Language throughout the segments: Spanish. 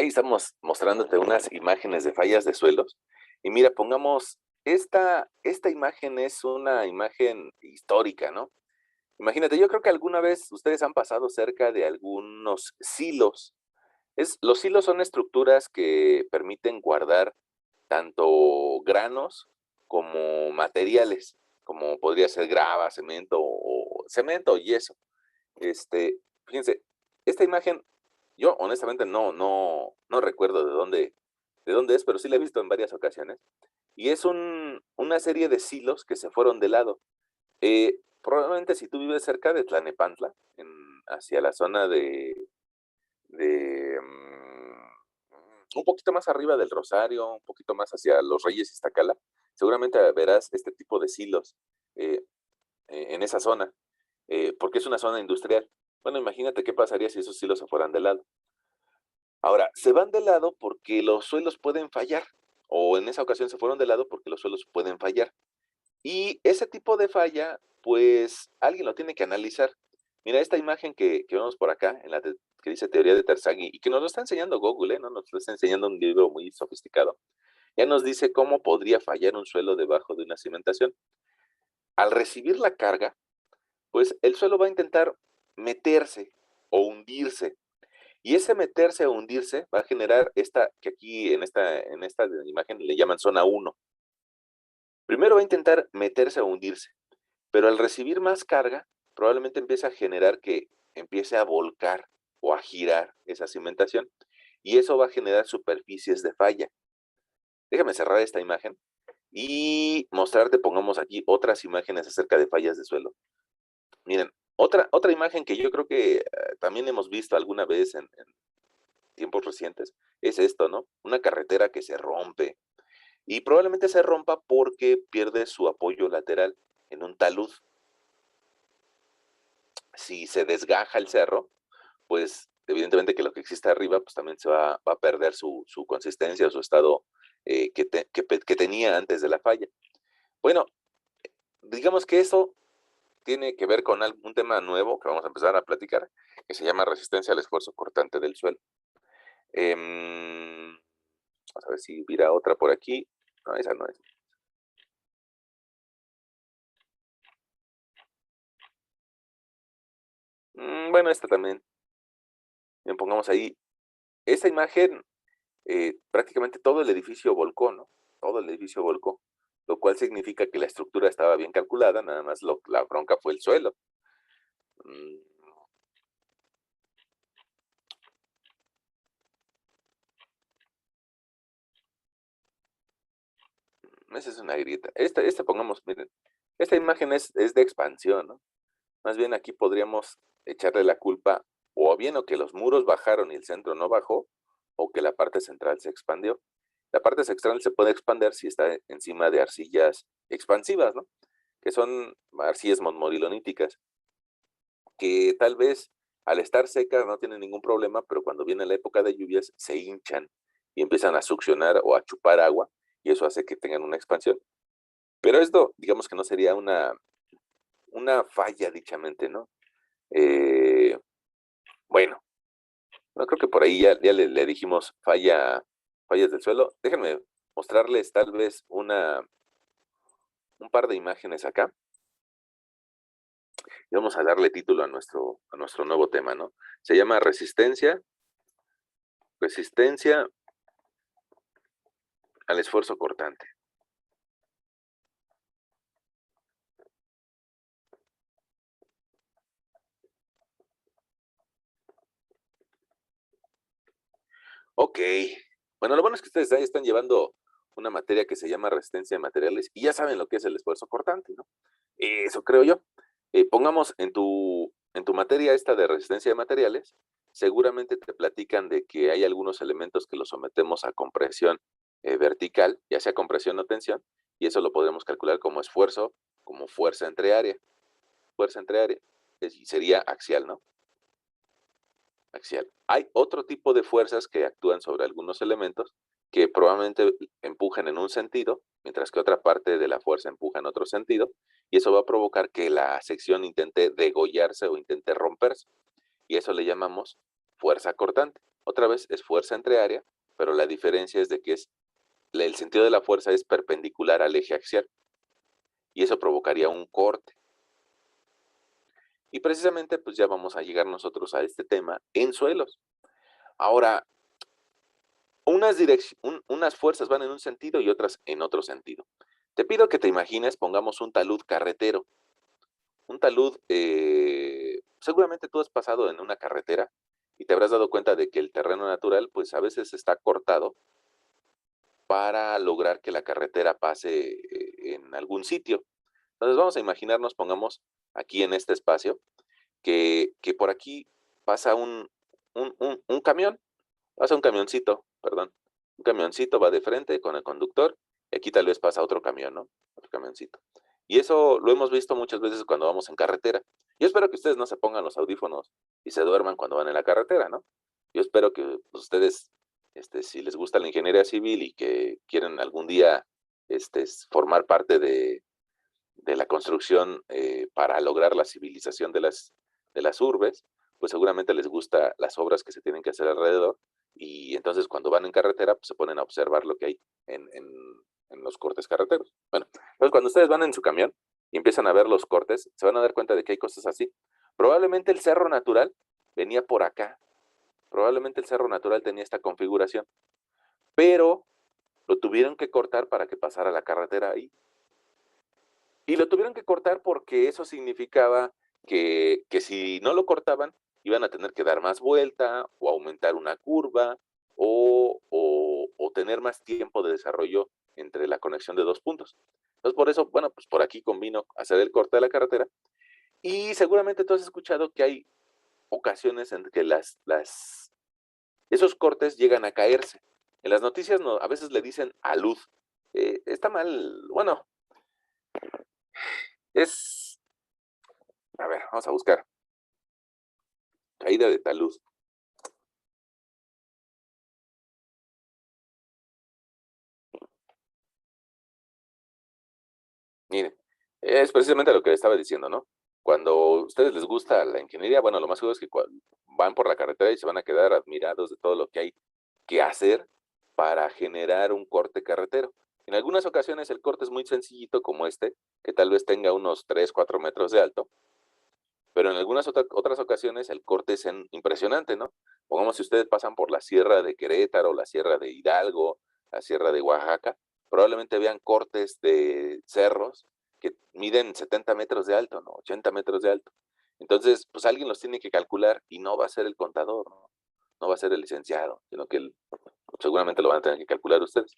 Ahí estamos mostrándote unas imágenes de fallas de suelos. Y mira, pongamos, esta imagen es una imagen histórica, ¿no? Imagínate, yo creo que alguna vez ustedes han pasado cerca de algunos silos. Los silos son estructuras que permiten guardar tanto granos como materiales, como podría ser grava, cemento o yeso. Fíjense, esta imagen, yo honestamente no recuerdo de dónde es, pero sí la he visto en varias ocasiones. Y es una serie de silos que se fueron de lado. Probablemente si tú vives cerca de Tlanepantla, hacia la zona un poquito más arriba del Rosario, un poquito más hacia Los Reyes, Iztacala, seguramente verás este tipo de silos eh, en esa zona, porque es una zona industrial. Bueno, imagínate qué pasaría si esos silos se fueran de lado. Ahora, se van de lado porque los suelos pueden fallar, o en esa ocasión se fueron de lado porque los suelos pueden fallar. Y ese tipo de falla, pues alguien lo tiene que analizar. Mira, esta imagen que vemos por acá, que dice teoría de Terzaghi, y que nos lo está enseñando Google, no nos lo está enseñando un libro muy sofisticado, ya nos dice cómo podría fallar un suelo debajo de una cimentación. Al recibir la carga, pues el suelo va a intentar meterse o hundirse. Y ese meterse o hundirse va a generar esta, que aquí en esta imagen le llaman zona uno. Primero va a intentar meterse o hundirse, pero al recibir más carga, probablemente empiece a generar que empiece a volcar o a girar esa cimentación. Y eso va a generar superficies de falla. Déjame cerrar esta imagen y mostrarte, pongamos aquí otras imágenes acerca de fallas de suelo. Miren, otra imagen que yo creo que también hemos visto alguna vez en tiempos recientes, es esto, ¿no? Una carretera que se rompe y probablemente se rompa porque pierde su apoyo lateral en un talud. Si se desgaja el cerro, pues evidentemente que lo que existe arriba, pues también va a perder su consistencia o su estado que tenía antes de la falla. Bueno, digamos que eso tiene que ver con un tema nuevo que vamos a empezar a platicar, que se llama resistencia al esfuerzo cortante del suelo. Em, Vamos a ver si hubiera otra por aquí. No, esa no es. Bueno, esta también. Bien, pongamos ahí. Esa imagen, prácticamente todo el edificio volcó, ¿no? Todo el edificio volcó, lo cual significa que la estructura estaba bien calculada, nada más la bronca fue el suelo. Mm, Esa es una grieta. Esta pongamos, miren, esta imagen es de expansión, ¿no? Más bien aquí podríamos echarle la culpa o bien o que los muros bajaron y el centro no bajó, o que la parte central se expandió. La parte central se puede expandir si está encima de arcillas expansivas, ¿no? Que son arcillas monmoriloníticas, que tal vez al estar secas no tienen ningún problema, pero cuando viene la época de lluvias se hinchan y empiezan a succionar o a chupar agua, y eso hace que tengan una expansión. Pero esto, digamos que no sería una falla dichamente, ¿no? Eh, bueno, no creo que por ahí ya le dijimos fallas del suelo. Déjenme mostrarles tal vez un par de imágenes acá y vamos a darle título a nuestro nuevo tema, ¿no? Se llama resistencia al esfuerzo cortante. Ok. Bueno, lo bueno es que ustedes ahí están llevando una materia que se llama resistencia de materiales y ya saben lo que es el esfuerzo cortante, ¿no? Eso creo yo. Pongamos en tu materia esta de resistencia de materiales, seguramente te platican de que hay algunos elementos que los sometemos a compresión vertical, ya sea compresión o tensión, y eso lo podemos calcular como esfuerzo, como fuerza entre área, y sería axial, ¿no? Axial. Hay otro tipo de fuerzas que actúan sobre algunos elementos que probablemente empujan en un sentido, mientras que otra parte de la fuerza empuja en otro sentido, y eso va a provocar que la sección intente degollarse o intente romperse, y eso le llamamos fuerza cortante. Otra vez es fuerza entre área, pero la diferencia es de que el sentido de la fuerza es perpendicular al eje axial y eso provocaría un corte. Y precisamente pues ya vamos a llegar nosotros a este tema en suelos. Ahora, unas fuerzas van en un sentido y otras en otro sentido. Te pido que te imagines, pongamos un talud carretero. Un talud, seguramente tú has pasado en una carretera y te habrás dado cuenta de que el terreno natural, pues a veces está cortado para lograr que la carretera pase en algún sitio. Entonces vamos a imaginarnos, pongamos aquí en este espacio, que por aquí pasa un camión, pasa un camioncito, perdón. Un camioncito va de frente con el conductor y aquí tal vez pasa otro camión, ¿no? Otro camioncito. Y eso lo hemos visto muchas veces cuando vamos en carretera. Yo espero que ustedes no se pongan los audífonos y se duerman cuando van en la carretera, ¿no? Yo espero que pues, ustedes, si les gusta la ingeniería civil y que quieren algún día formar parte de la construcción para lograr la civilización de las urbes, pues seguramente les gusta las obras que se tienen que hacer alrededor y entonces cuando van en carretera pues se ponen a observar lo que hay en los cortes carreteros. Bueno, entonces cuando ustedes van en su camión y empiezan a ver los cortes, se van a dar cuenta de que hay cosas así. Probablemente el cerro natural venía por acá, probablemente el cerro natural tenía esta configuración, pero lo tuvieron que cortar para que pasara la carretera ahí. Y lo tuvieron que cortar porque eso significaba que si no lo cortaban, iban a tener que dar más vuelta, o aumentar una curva, o tener más tiempo de desarrollo entre la conexión de 2 puntos. Entonces, por eso, bueno, pues por aquí convino hacer el corte de la carretera. Y seguramente tú has escuchado que hay ocasiones en que esos cortes llegan a caerse. En las noticias a veces le dicen alud. Está mal, bueno, es, a ver, vamos a buscar. Caída de talud. Miren, es precisamente lo que le estaba diciendo, ¿no? Cuando a ustedes les gusta la ingeniería, bueno, lo más seguro es que van por la carretera y se van a quedar admirados de todo lo que hay que hacer para generar un corte carretero. En algunas ocasiones el corte es muy sencillito, como este, que tal vez tenga unos 3, 4 metros de alto, pero en algunas otras ocasiones el corte es impresionante, ¿no? Pongamos si ustedes pasan por la sierra de Querétaro, la sierra de Hidalgo, la sierra de Oaxaca, probablemente vean cortes de cerros que miden 70 metros de alto, ¿no? 80 metros de alto. Entonces, pues alguien los tiene que calcular y no va a ser el contador, ¿no? No va a ser el licenciado, sino que seguramente lo van a tener que calcular ustedes.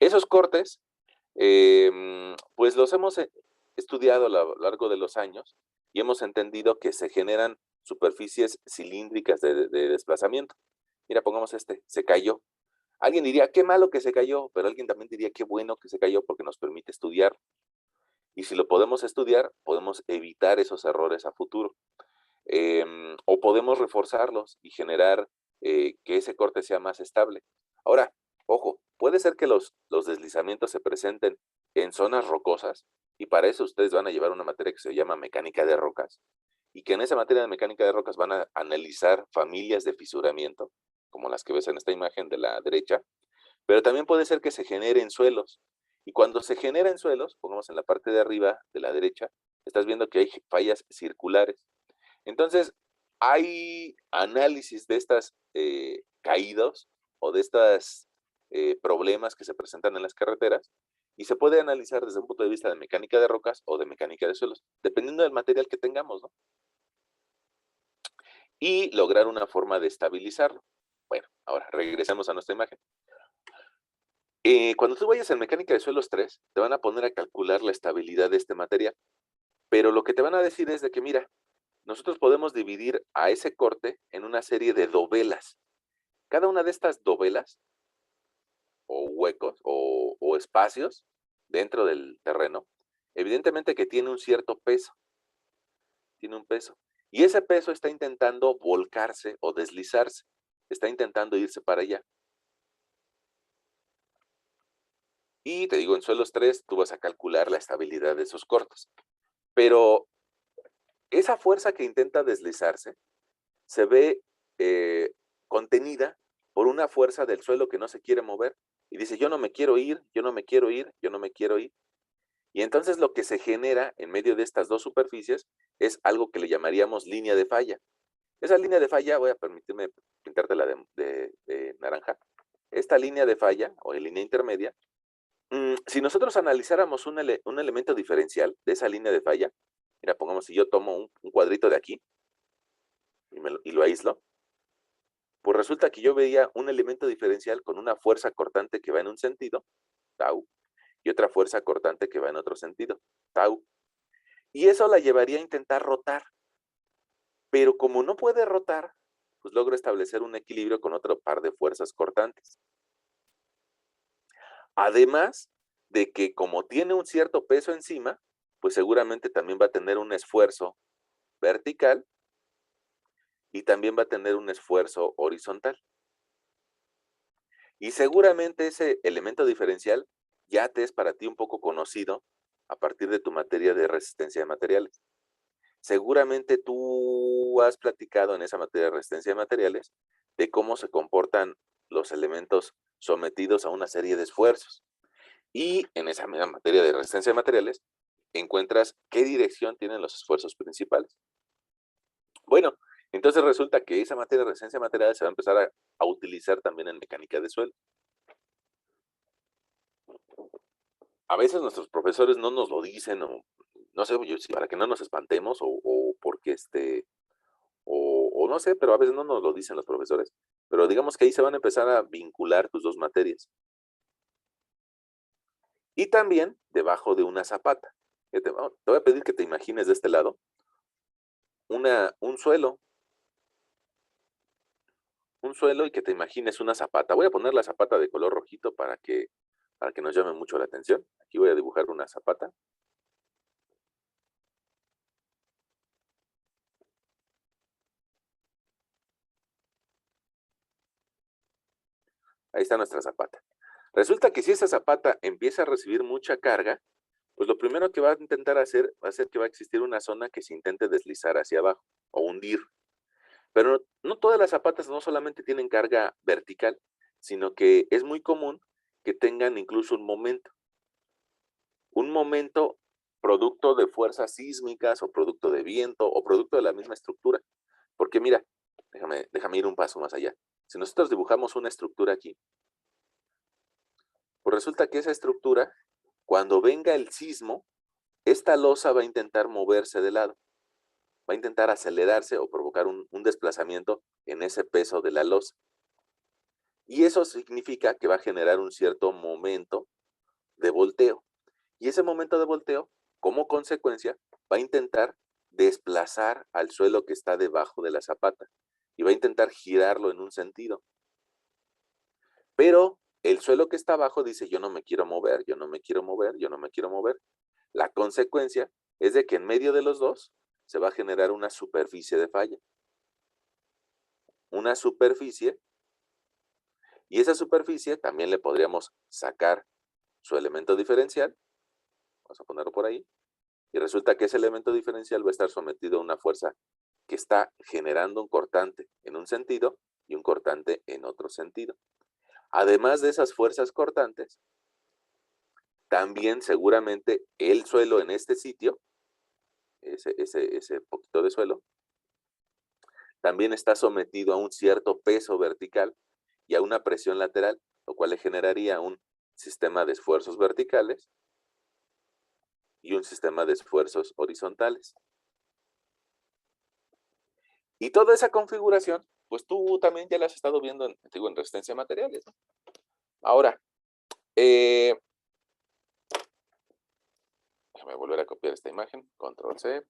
Esos cortes, pues los hemos estudiado a lo largo de los años y hemos entendido que se generan superficies cilíndricas de desplazamiento. Mira, pongamos se cayó. Alguien diría, qué malo que se cayó, pero alguien también diría, qué bueno que se cayó porque nos permite estudiar. Y si lo podemos estudiar, podemos evitar esos errores a futuro. O podemos reforzarlos y generar que ese corte sea más estable. Ahora, ojo, puede ser que los deslizamientos se presenten en zonas rocosas y para eso ustedes van a llevar una materia que se llama mecánica de rocas y que en esa materia de mecánica de rocas van a analizar familias de fisuramiento, como las que ves en esta imagen de la derecha, pero también puede ser que se generen suelos. Y cuando se generan suelos, pongamos en la parte de arriba de la derecha, estás viendo que hay fallas circulares. Entonces, hay análisis de estas caídos o de estos problemas que se presentan en las carreteras y se puede analizar desde un punto de vista de mecánica de rocas o de mecánica de suelos, dependiendo del material que tengamos, ¿no? Y lograr una forma de estabilizarlo. Bueno, ahora regresemos a nuestra imagen. Cuando tú vayas en mecánica de suelos 3, te van a poner a calcular la estabilidad de este material, pero lo que te van a decir es de que, mira, nosotros podemos dividir a ese corte en una serie de dovelas. Cada una de estas dovelas o huecos o espacios dentro del terreno, evidentemente que tiene un cierto peso, tiene un peso. Y ese peso está intentando volcarse o deslizarse, está intentando irse para allá. Y te digo, en suelos 3 tú vas a calcular la estabilidad de esos cortes. Pero esa fuerza que intenta deslizarse se ve eh, contenida por una fuerza del suelo que no se quiere mover. Y dice, yo no me quiero ir, yo no me quiero ir, yo no me quiero ir. Y entonces lo que se genera en medio de estas dos superficies es algo que le llamaríamos línea de falla. Esa línea de falla, voy a permitirme pintártela de naranja. Esta línea de falla, o de línea intermedia, si nosotros analizáramos un elemento diferencial de esa línea de falla, mira, pongamos, si yo tomo un cuadrito de aquí y lo aíslo, pues resulta que yo veía un elemento diferencial con una fuerza cortante que va en un sentido, tau, y otra fuerza cortante que va en otro sentido, tau. Y eso la llevaría a intentar rotar, pero como no puede rotar, pues logro establecer un equilibrio con otro par de fuerzas cortantes. Además de que como tiene un cierto peso encima, pues seguramente también va a tener un esfuerzo vertical y también va a tener un esfuerzo horizontal. Y seguramente ese elemento diferencial ya te es para ti un poco conocido a partir de tu materia de resistencia de materiales. Seguramente tú has platicado en esa materia de resistencia de materiales de cómo se comportan los elementos sometidos a una serie de esfuerzos. Y en esa misma materia de resistencia de materiales encuentras qué dirección tienen los esfuerzos principales. Bueno, entonces resulta que esa materia de resistencia de materiales se va a empezar a utilizar también en mecánica de suelo. A veces nuestros profesores no nos lo dicen, o no sé, si para que no nos espantemos, o porque o no sé, pero a veces no nos lo dicen los profesores. Pero digamos que ahí se van a empezar a vincular tus dos materias. Y también debajo de una zapata. Te voy a pedir que te imagines de este lado un suelo, y que te imagines una zapata. Voy a poner la zapata de color rojito para que nos llame mucho la atención. Aquí voy a dibujar una zapata. Ahí está nuestra zapata. Resulta que si esa zapata empieza a recibir mucha carga, pues lo primero que va a intentar hacer va a ser que va a existir una zona que se intente deslizar hacia abajo o hundir. Pero no todas las zapatas no solamente tienen carga vertical, sino que es muy común que tengan incluso un momento producto de fuerzas sísmicas o producto de viento o producto de la misma estructura. Porque mira, déjame ir un paso más allá. Si nosotros dibujamos una estructura aquí, pues resulta que esa estructura, cuando venga el sismo, esta losa va a intentar moverse de lado, va a intentar acelerarse o provocar un desplazamiento en ese peso de la losa. Y eso significa que va a generar un cierto momento de volteo. Y ese momento de volteo, como consecuencia, va a intentar desplazar al suelo que está debajo de la zapata y va a intentar girarlo en un sentido. Pero el suelo que está abajo dice, yo no me quiero mover, yo no me quiero mover, yo no me quiero mover. La consecuencia es de que en medio de los dos se va a generar una superficie de falla. Una superficie, y esa superficie también le podríamos sacar su elemento diferencial, vamos a ponerlo por ahí, y resulta que ese elemento diferencial va a estar sometido a una fuerza que está generando un cortante en un sentido y un cortante en otro sentido. Además de esas fuerzas cortantes, también seguramente el suelo en este sitio, ese poquito de suelo, también está sometido a un cierto peso vertical y a una presión lateral, lo cual le generaría un sistema de esfuerzos verticales y un sistema de esfuerzos horizontales. Y toda esa configuración, pues tú también ya la has estado viendo en resistencia a materiales, ¿no? Ahora, déjame volver a copiar esta imagen, control C,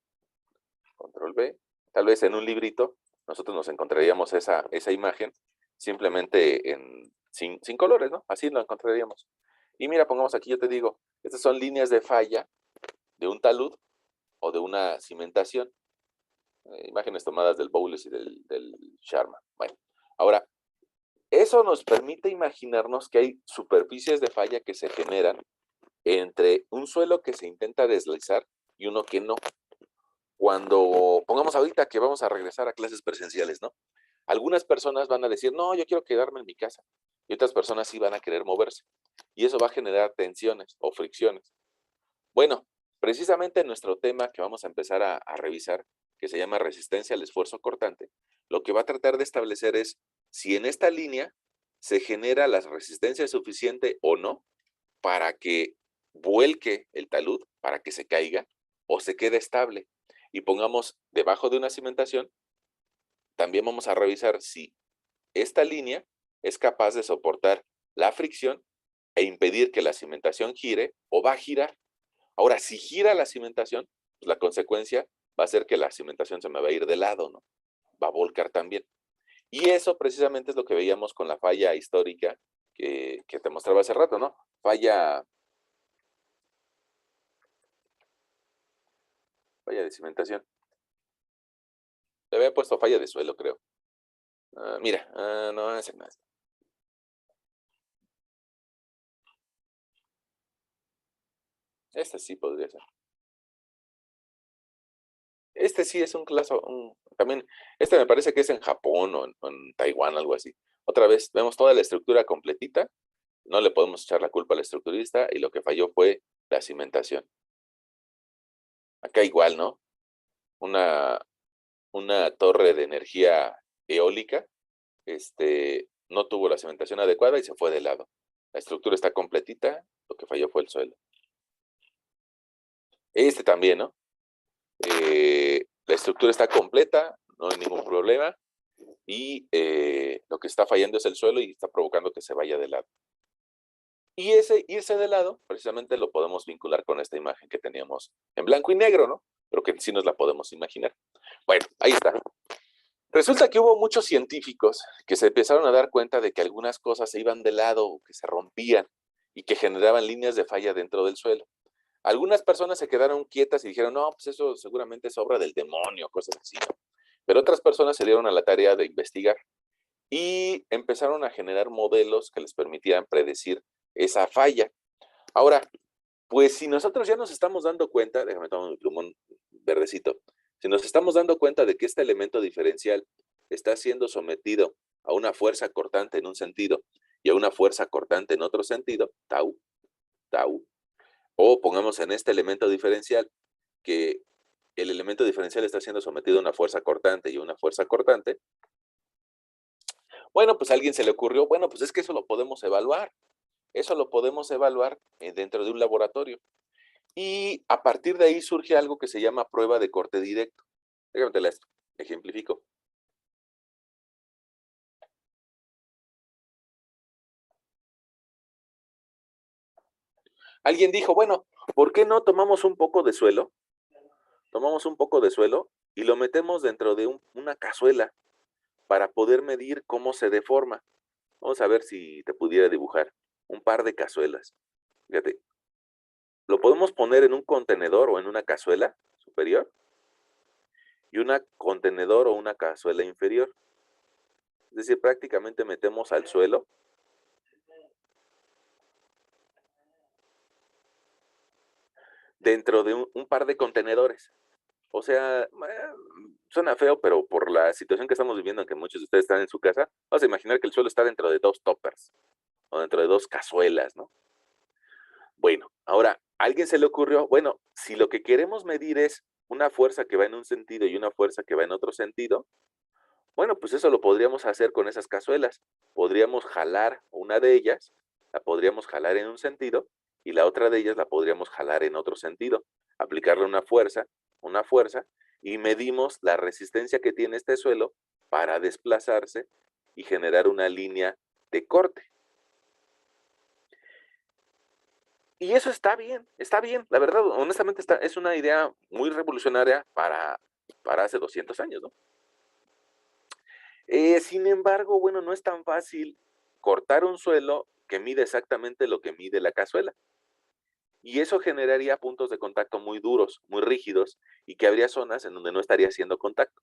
control V. Tal vez en un librito nosotros nos encontraríamos esa imagen simplemente sin colores, ¿no? Así lo encontraríamos. Y mira, pongamos aquí, yo te digo, estas son líneas de falla de un talud o de una cimentación. Imágenes tomadas del Bowles y del Sharma. Bueno, ahora, eso nos permite imaginarnos que hay superficies de falla que se generan entre un suelo que se intenta deslizar y uno que no. Cuando, pongamos ahorita que vamos a regresar a clases presenciales, ¿no? Algunas personas van a decir, no, yo quiero quedarme en mi casa. Y otras personas sí van a querer moverse. Y eso va a generar tensiones o fricciones. Bueno, precisamente nuestro tema que vamos a empezar a revisar, que se llama resistencia al esfuerzo cortante, lo que va a tratar de establecer es si en esta línea se genera la resistencia suficiente o no para que vuelque el talud, para que se caiga o se quede estable. Y pongamos debajo de una cimentación, también vamos a revisar si esta línea es capaz de soportar la fricción e impedir que la cimentación gire o va a girar. Ahora, si gira la cimentación, pues la consecuencia va a ser que la cimentación se me va a ir de lado, ¿no? Va a volcar también. Y eso precisamente es lo que veíamos con la falla histórica que te mostraba hace rato, ¿no? Falla de cimentación. Le había puesto falla de suelo, creo. Mira, no, ese no es. Este sí podría ser. Este sí es un caso, también, este me parece que es en Japón o en Taiwán, algo así. Otra vez, vemos toda la estructura completita, no le podemos echar la culpa al estructurista y lo que falló fue la cimentación. Acá igual, ¿no? Una, una torre de energía eólica, no tuvo la cimentación adecuada y se fue de lado. La estructura está completita, lo que falló fue el suelo. Este también, ¿no? La estructura está completa, no hay ningún problema, y lo que está fallando es el suelo y está provocando que se vaya de lado. Y ese irse de lado, precisamente lo podemos vincular con esta imagen que teníamos en blanco y negro, ¿no? Pero que sí nos la podemos imaginar. Bueno, ahí está. Resulta que hubo muchos científicos que se empezaron a dar cuenta de que algunas cosas se iban de lado, que se rompían y que generaban líneas de falla dentro del suelo. Algunas personas se quedaron quietas y dijeron, no, pues eso seguramente es obra del demonio, cosas así, ¿no? Pero otras personas se dieron a la tarea de investigar y empezaron a generar modelos que les permitieran predecir esa falla. Ahora, pues si nosotros ya nos estamos dando cuenta, déjame tomar mi plumón verdecito, si nos estamos dando cuenta de que este elemento diferencial está siendo sometido a una fuerza cortante en un sentido y a una fuerza cortante en otro sentido, tau, tau, o pongamos en este elemento diferencial que el elemento diferencial está siendo sometido a una fuerza cortante y a una fuerza cortante, bueno, pues a alguien se le ocurrió, bueno, pues es que eso lo podemos evaluar dentro de un laboratorio. Y a partir de ahí surge algo que se llama prueba de corte directo. Déjame te la ejemplifico. Alguien dijo, bueno, ¿por qué no tomamos un poco de suelo? Tomamos un poco de suelo y lo metemos dentro de una cazuela para poder medir cómo se deforma. Vamos a ver si te pudiera dibujar un par de cazuelas. Fíjate, lo podemos poner en un contenedor o en una cazuela superior y un contenedor o una cazuela inferior. Es decir, prácticamente metemos al suelo dentro de un par de contenedores. O sea, suena feo, pero por la situación que estamos viviendo, en que muchos de ustedes están en su casa, vamos a imaginar que el suelo está dentro de dos toppers o dentro de dos cazuelas, ¿no? Bueno, ahora, a alguien se le ocurrió, bueno, si lo que queremos medir es una fuerza que va en un sentido y una fuerza que va en otro sentido, bueno, pues eso lo podríamos hacer con esas cazuelas. Podríamos jalar una de ellas, la podríamos jalar en un sentido y la otra de ellas la podríamos jalar en otro sentido. Aplicarle una fuerza, y medimos la resistencia que tiene este suelo para desplazarse y generar una línea de corte. Y eso está bien, la verdad, honestamente es una idea muy revolucionaria para hace 200 años, ¿no? Sin embargo, bueno, no es tan fácil cortar un suelo que mide exactamente lo que mide la cazuela. Y eso generaría puntos de contacto muy duros, muy rígidos, y que habría zonas en donde no estaría haciendo contacto.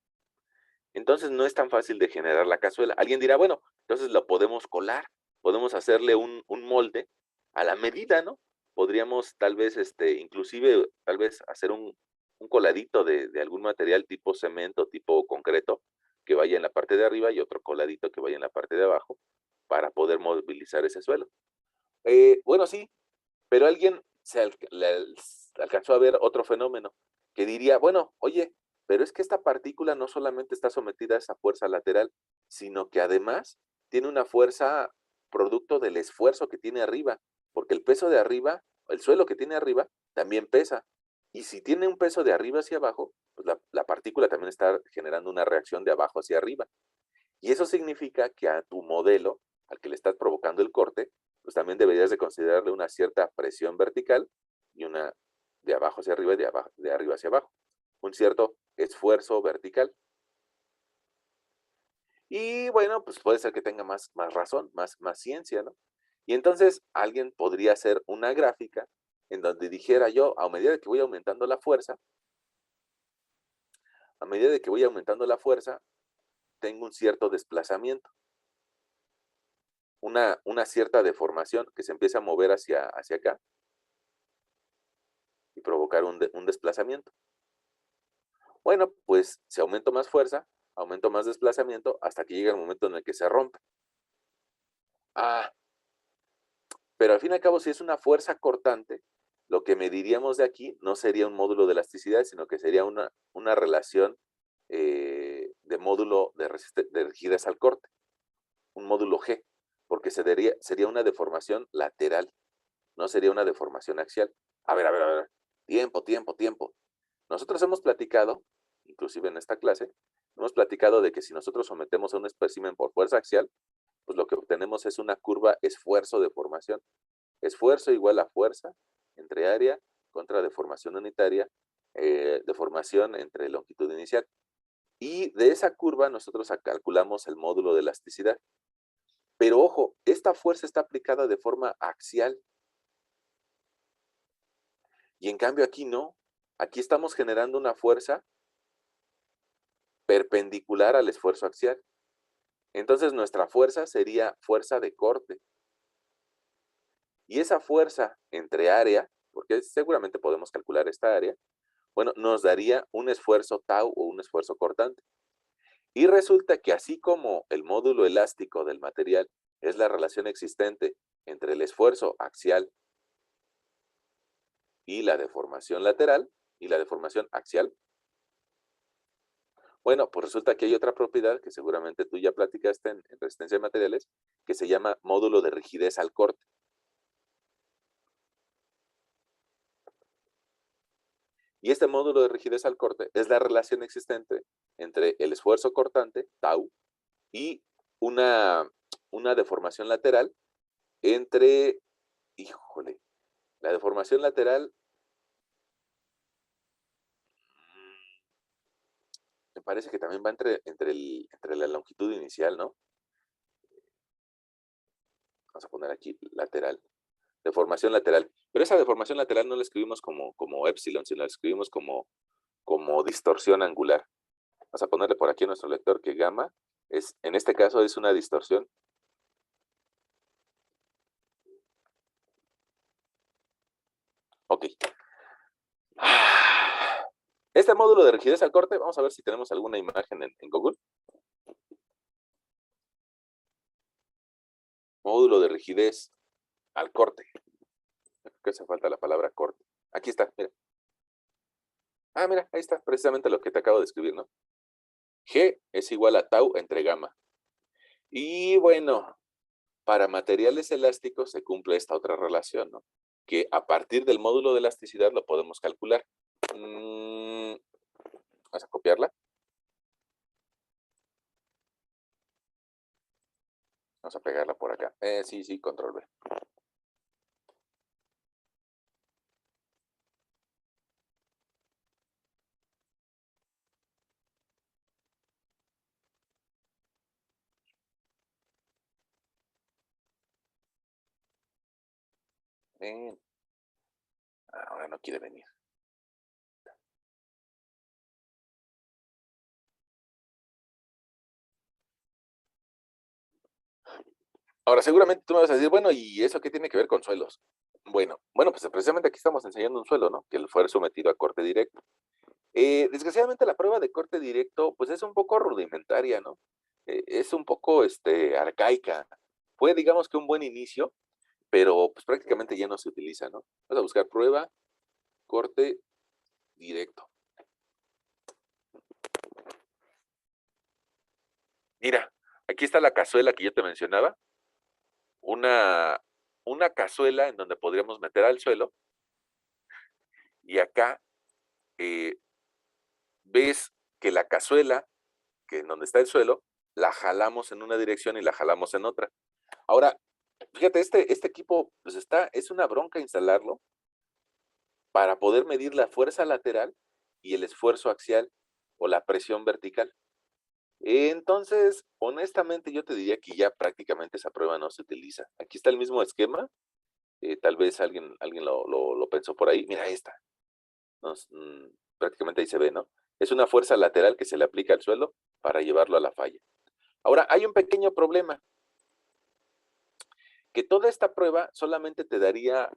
Entonces no es tan fácil de generar la cazuela. Alguien dirá, bueno, entonces lo podemos colar, podemos hacerle un molde a la medida, ¿no? Podríamos tal vez, inclusive, tal vez hacer un coladito de algún material tipo cemento, tipo concreto, que vaya en la parte de arriba y otro coladito que vaya en la parte de abajo para poder movilizar ese suelo. Bueno, sí, pero alguien alcanzó a ver otro fenómeno que diría, bueno, oye, pero es que esta partícula no solamente está sometida a esa fuerza lateral, sino que además tiene una fuerza producto del esfuerzo que tiene arriba, porque el peso de arriba, el suelo que tiene arriba, también pesa. Y si tiene un peso de arriba hacia abajo, pues la partícula también está generando una reacción de abajo hacia arriba. Y eso significa que a tu modelo, al que le estás provocando el corte, pues también deberías de considerarle una cierta presión vertical y una de abajo hacia arriba y de arriba hacia abajo. Un cierto esfuerzo vertical. Y bueno, pues puede ser que tenga más razón, más ciencia, ¿no? Y entonces alguien podría hacer una gráfica en donde dijera yo, a medida que voy aumentando la fuerza, a medida de que voy aumentando la fuerza, tengo un cierto desplazamiento, una cierta deformación que se empieza a mover hacia acá y provocar un desplazamiento. Bueno, pues si aumento más fuerza, aumento más desplazamiento hasta que llega el momento en el que se rompe. Ah, pero al fin y al cabo, si es una fuerza cortante, lo que mediríamos de aquí no sería un módulo de elasticidad, sino que sería una relación de módulo de rigidez al corte, un módulo G, porque sería una deformación lateral, no sería una deformación axial. A ver. Tiempo. Nosotros hemos platicado, inclusive en esta clase, hemos platicado de que si nosotros sometemos a un espécimen por fuerza axial, pues lo que obtenemos es una curva esfuerzo-deformación. Esfuerzo igual a fuerza entre área contra deformación unitaria, deformación entre longitud inicial. Y de esa curva nosotros calculamos el módulo de elasticidad. Pero ojo, esta fuerza está aplicada de forma axial. Y en cambio aquí no. Aquí estamos generando una fuerza perpendicular al esfuerzo axial. Entonces nuestra fuerza sería fuerza de corte. Y esa fuerza entre área, porque seguramente podemos calcular esta área, bueno, nos daría un esfuerzo tau o un esfuerzo cortante. Y resulta que así como el módulo elástico del material es la relación existente entre el esfuerzo axial y la deformación lateral y la deformación axial, bueno, pues resulta que hay otra propiedad que seguramente tú ya platicaste en resistencia de materiales, que se llama módulo de rigidez al corte. Y este módulo de rigidez al corte es la relación existente entre el esfuerzo cortante, tau, y una deformación lateral entre, híjole, la deformación lateral, me parece que también va entre la longitud inicial, ¿no? Vamos a poner aquí lateral, deformación lateral. Pero esa deformación lateral no la escribimos como epsilon, sino la escribimos como distorsión angular. Vamos a ponerle por aquí a nuestro lector que gamma en este caso es una distorsión. Ok. Este módulo de rigidez al corte, vamos a ver si tenemos alguna imagen en Google. Módulo de rigidez al corte. Creo que hace falta la palabra corte. Aquí está, mira. Ah, mira, ahí está, precisamente lo que te acabo de escribir, ¿no? G es igual a tau entre gamma. Y bueno, para materiales elásticos se cumple esta otra relación, ¿no? Que a partir del módulo de elasticidad lo podemos calcular. Vamos a copiarla. Vamos a pegarla por acá. Sí, control V. Ven. Ahora no quiere venir. Ahora, seguramente tú me vas a decir, bueno, ¿y eso qué tiene que ver con suelos? Bueno, pues precisamente aquí estamos enseñando un suelo, ¿no? Que fue sometido a corte directo. Desgraciadamente la prueba de corte directo, pues es un poco rudimentaria, ¿no? Es un poco, arcaica. Fue, digamos que un buen inicio, pero pues prácticamente ya no se utiliza, ¿no? Vas a buscar prueba, corte directo. Mira, aquí está la cazuela que yo te mencionaba, una, una cazuela en donde podríamos meter al suelo y acá eh, ves que la cazuela, que en donde está el suelo, la jalamos en una dirección y la jalamos en otra. Ahora, fíjate, este equipo, pues es una bronca instalarlo para poder medir la fuerza lateral y el esfuerzo axial o la presión vertical. Entonces, honestamente, yo te diría que ya prácticamente esa prueba no se utiliza. Aquí está el mismo esquema, tal vez alguien lo pensó por ahí. Mira, esta, prácticamente ahí se ve, ¿no? Es una fuerza lateral que se le aplica al suelo para llevarlo a la falla. Ahora, hay un pequeño problema, que toda esta prueba solamente te daría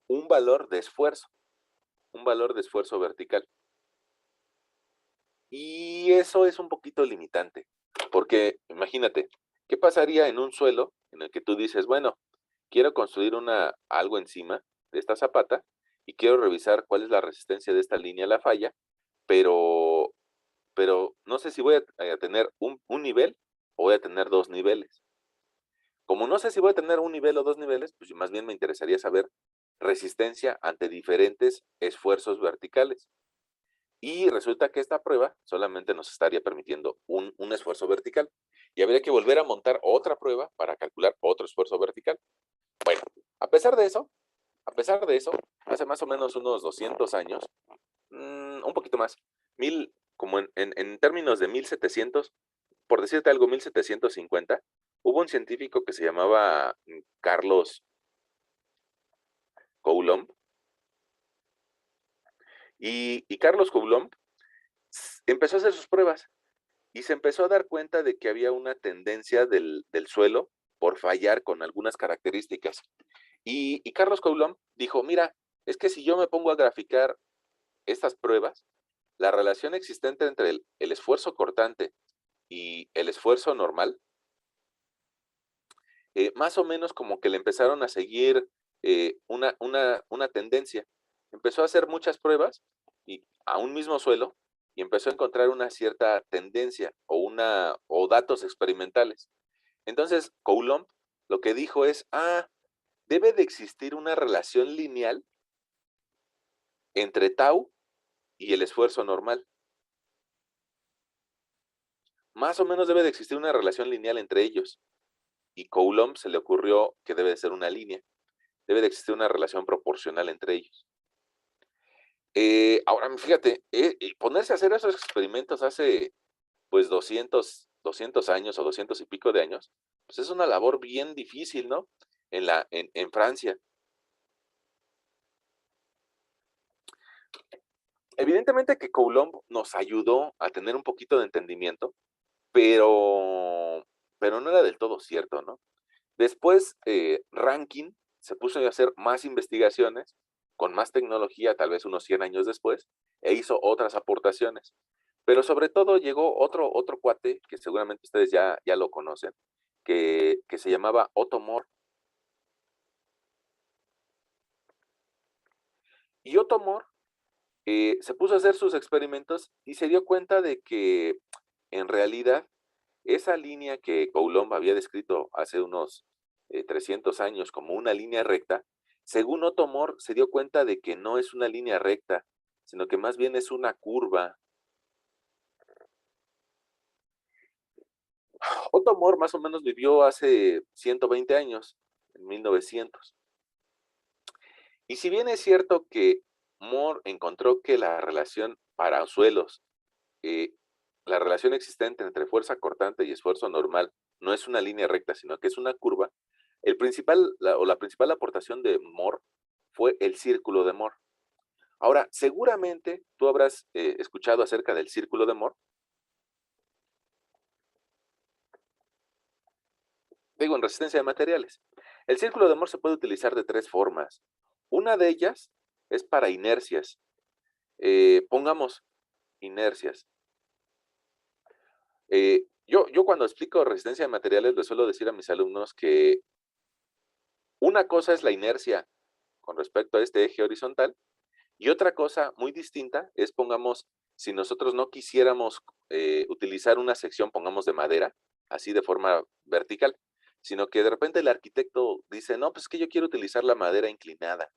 un valor de esfuerzo, un valor de esfuerzo vertical. Y eso es un poquito limitante, porque imagínate, ¿qué pasaría en un suelo en el que tú dices, bueno, quiero construir algo encima de esta zapata y quiero revisar cuál es la resistencia de esta línea a la falla, pero, pero no sé si voy a tener un nivel o voy a tener dos niveles? Como no sé si voy a tener un nivel o dos niveles, pues más bien me interesaría saber resistencia ante diferentes esfuerzos verticales. Y resulta que esta prueba solamente nos estaría permitiendo un esfuerzo vertical. Y habría que volver a montar otra prueba para calcular otro esfuerzo vertical. Bueno, a pesar de eso, a pesar de eso, hace más o menos unos 200 años, un poquito más, como en términos de 1700, por decirte algo, 1750, hubo un científico que se llamaba Carlos Coulomb, y Carlos Coulomb empezó a hacer sus pruebas y se empezó a dar cuenta de que había una tendencia del suelo por fallar con algunas características. Y Carlos Coulomb dijo, mira, es que si yo me pongo a graficar estas pruebas, la relación existente entre el esfuerzo cortante y el esfuerzo normal, más o menos como que le empezaron a seguir una tendencia. Empezó a hacer muchas pruebas y a un mismo suelo y empezó a encontrar una cierta tendencia o datos experimentales. Entonces, Coulomb lo que dijo es, debe de existir una relación lineal entre tau y el esfuerzo normal. Más o menos debe de existir una relación lineal entre ellos. Y Coulomb se le ocurrió que debe de ser una línea. Debe de existir una relación proporcional entre ellos. Ahora, fíjate, ponerse a hacer esos experimentos hace pues 200 años o 200 y pico de años, pues es una labor bien difícil, ¿no? En Francia. Evidentemente que Coulomb nos ayudó a tener un poquito de entendimiento, pero, pero no era del todo cierto, ¿no? Después, Rankin se puso a hacer más investigaciones, con más tecnología, tal vez unos 100 años después, e hizo otras aportaciones. Pero sobre todo llegó otro cuate, que seguramente ustedes ya lo conocen, que se llamaba Otto Moore. Y Otto Moore se puso a hacer sus experimentos y se dio cuenta de que en realidad esa línea que Coulomb había descrito hace unos 300 años como una línea recta, según Otto Moore se dio cuenta de que no es una línea recta, sino que más bien es una curva. Otto Moore más o menos vivió hace 120 años, en 1900. Y si bien es cierto que Moore encontró que la relación para suelos, eh, la relación existente entre fuerza cortante y esfuerzo normal no es una línea recta, sino que es una curva, la principal aportación de Moore fue el círculo de Moore. Ahora, seguramente tú habrás escuchado acerca del círculo de Moore, digo, en resistencia de materiales. El círculo de Moore se puede utilizar de tres formas. Una de ellas es para inercias. Pongamos, inercias. Yo cuando explico resistencia de materiales, les suelo decir a mis alumnos que una cosa es la inercia con respecto a este eje horizontal y otra cosa muy distinta es, pongamos, si nosotros no quisiéramos utilizar una sección, pongamos de madera, así de forma vertical, sino que de repente el arquitecto dice, no, pues es que yo quiero utilizar la madera inclinada,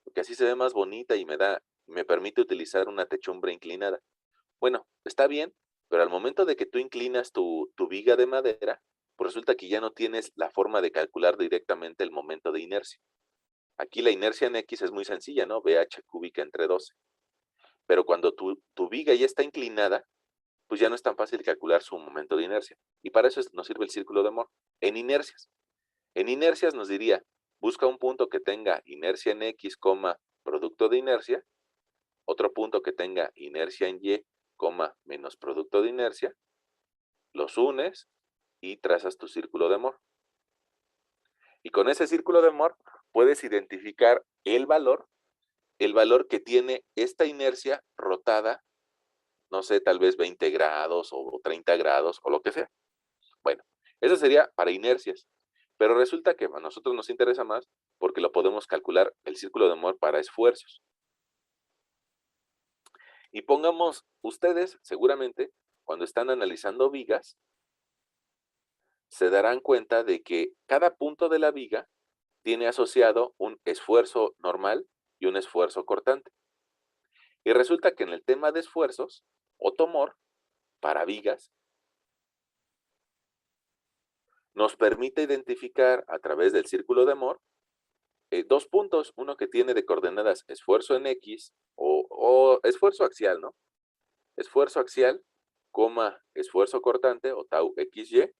porque así se ve más bonita y me permite utilizar una techumbre inclinada. Bueno, está bien, pero al momento de que tú inclinas tu viga de madera, pues resulta que ya no tienes la forma de calcular directamente el momento de inercia. Aquí la inercia en X es muy sencilla, ¿no? BH cúbica entre 12. Pero cuando tu viga ya está inclinada, pues ya no es tan fácil calcular su momento de inercia. Y para eso nos sirve el círculo de Moore. En inercias. En inercias nos diría, busca un punto que tenga inercia en X, producto de inercia, otro punto que tenga inercia en Y, menos producto de inercia, los unes y trazas tu círculo de Moore. Y con ese círculo de Moore puedes identificar el valor que tiene esta inercia rotada, no sé, tal vez 20 grados o 30 grados o lo que sea. Bueno, eso sería para inercias. Pero resulta que a nosotros nos interesa más porque lo podemos calcular el círculo de Moore para esfuerzos. Y pongamos, ustedes seguramente, cuando están analizando vigas, se darán cuenta de que cada punto de la viga tiene asociado un esfuerzo normal y un esfuerzo cortante. Y resulta que en el tema de esfuerzos, Otto Moore, para vigas, nos permite identificar a través del círculo de Moore dos puntos, uno que tiene de coordenadas esfuerzo en X o esfuerzo axial, ¿no? Esfuerzo axial, esfuerzo cortante o tau XY,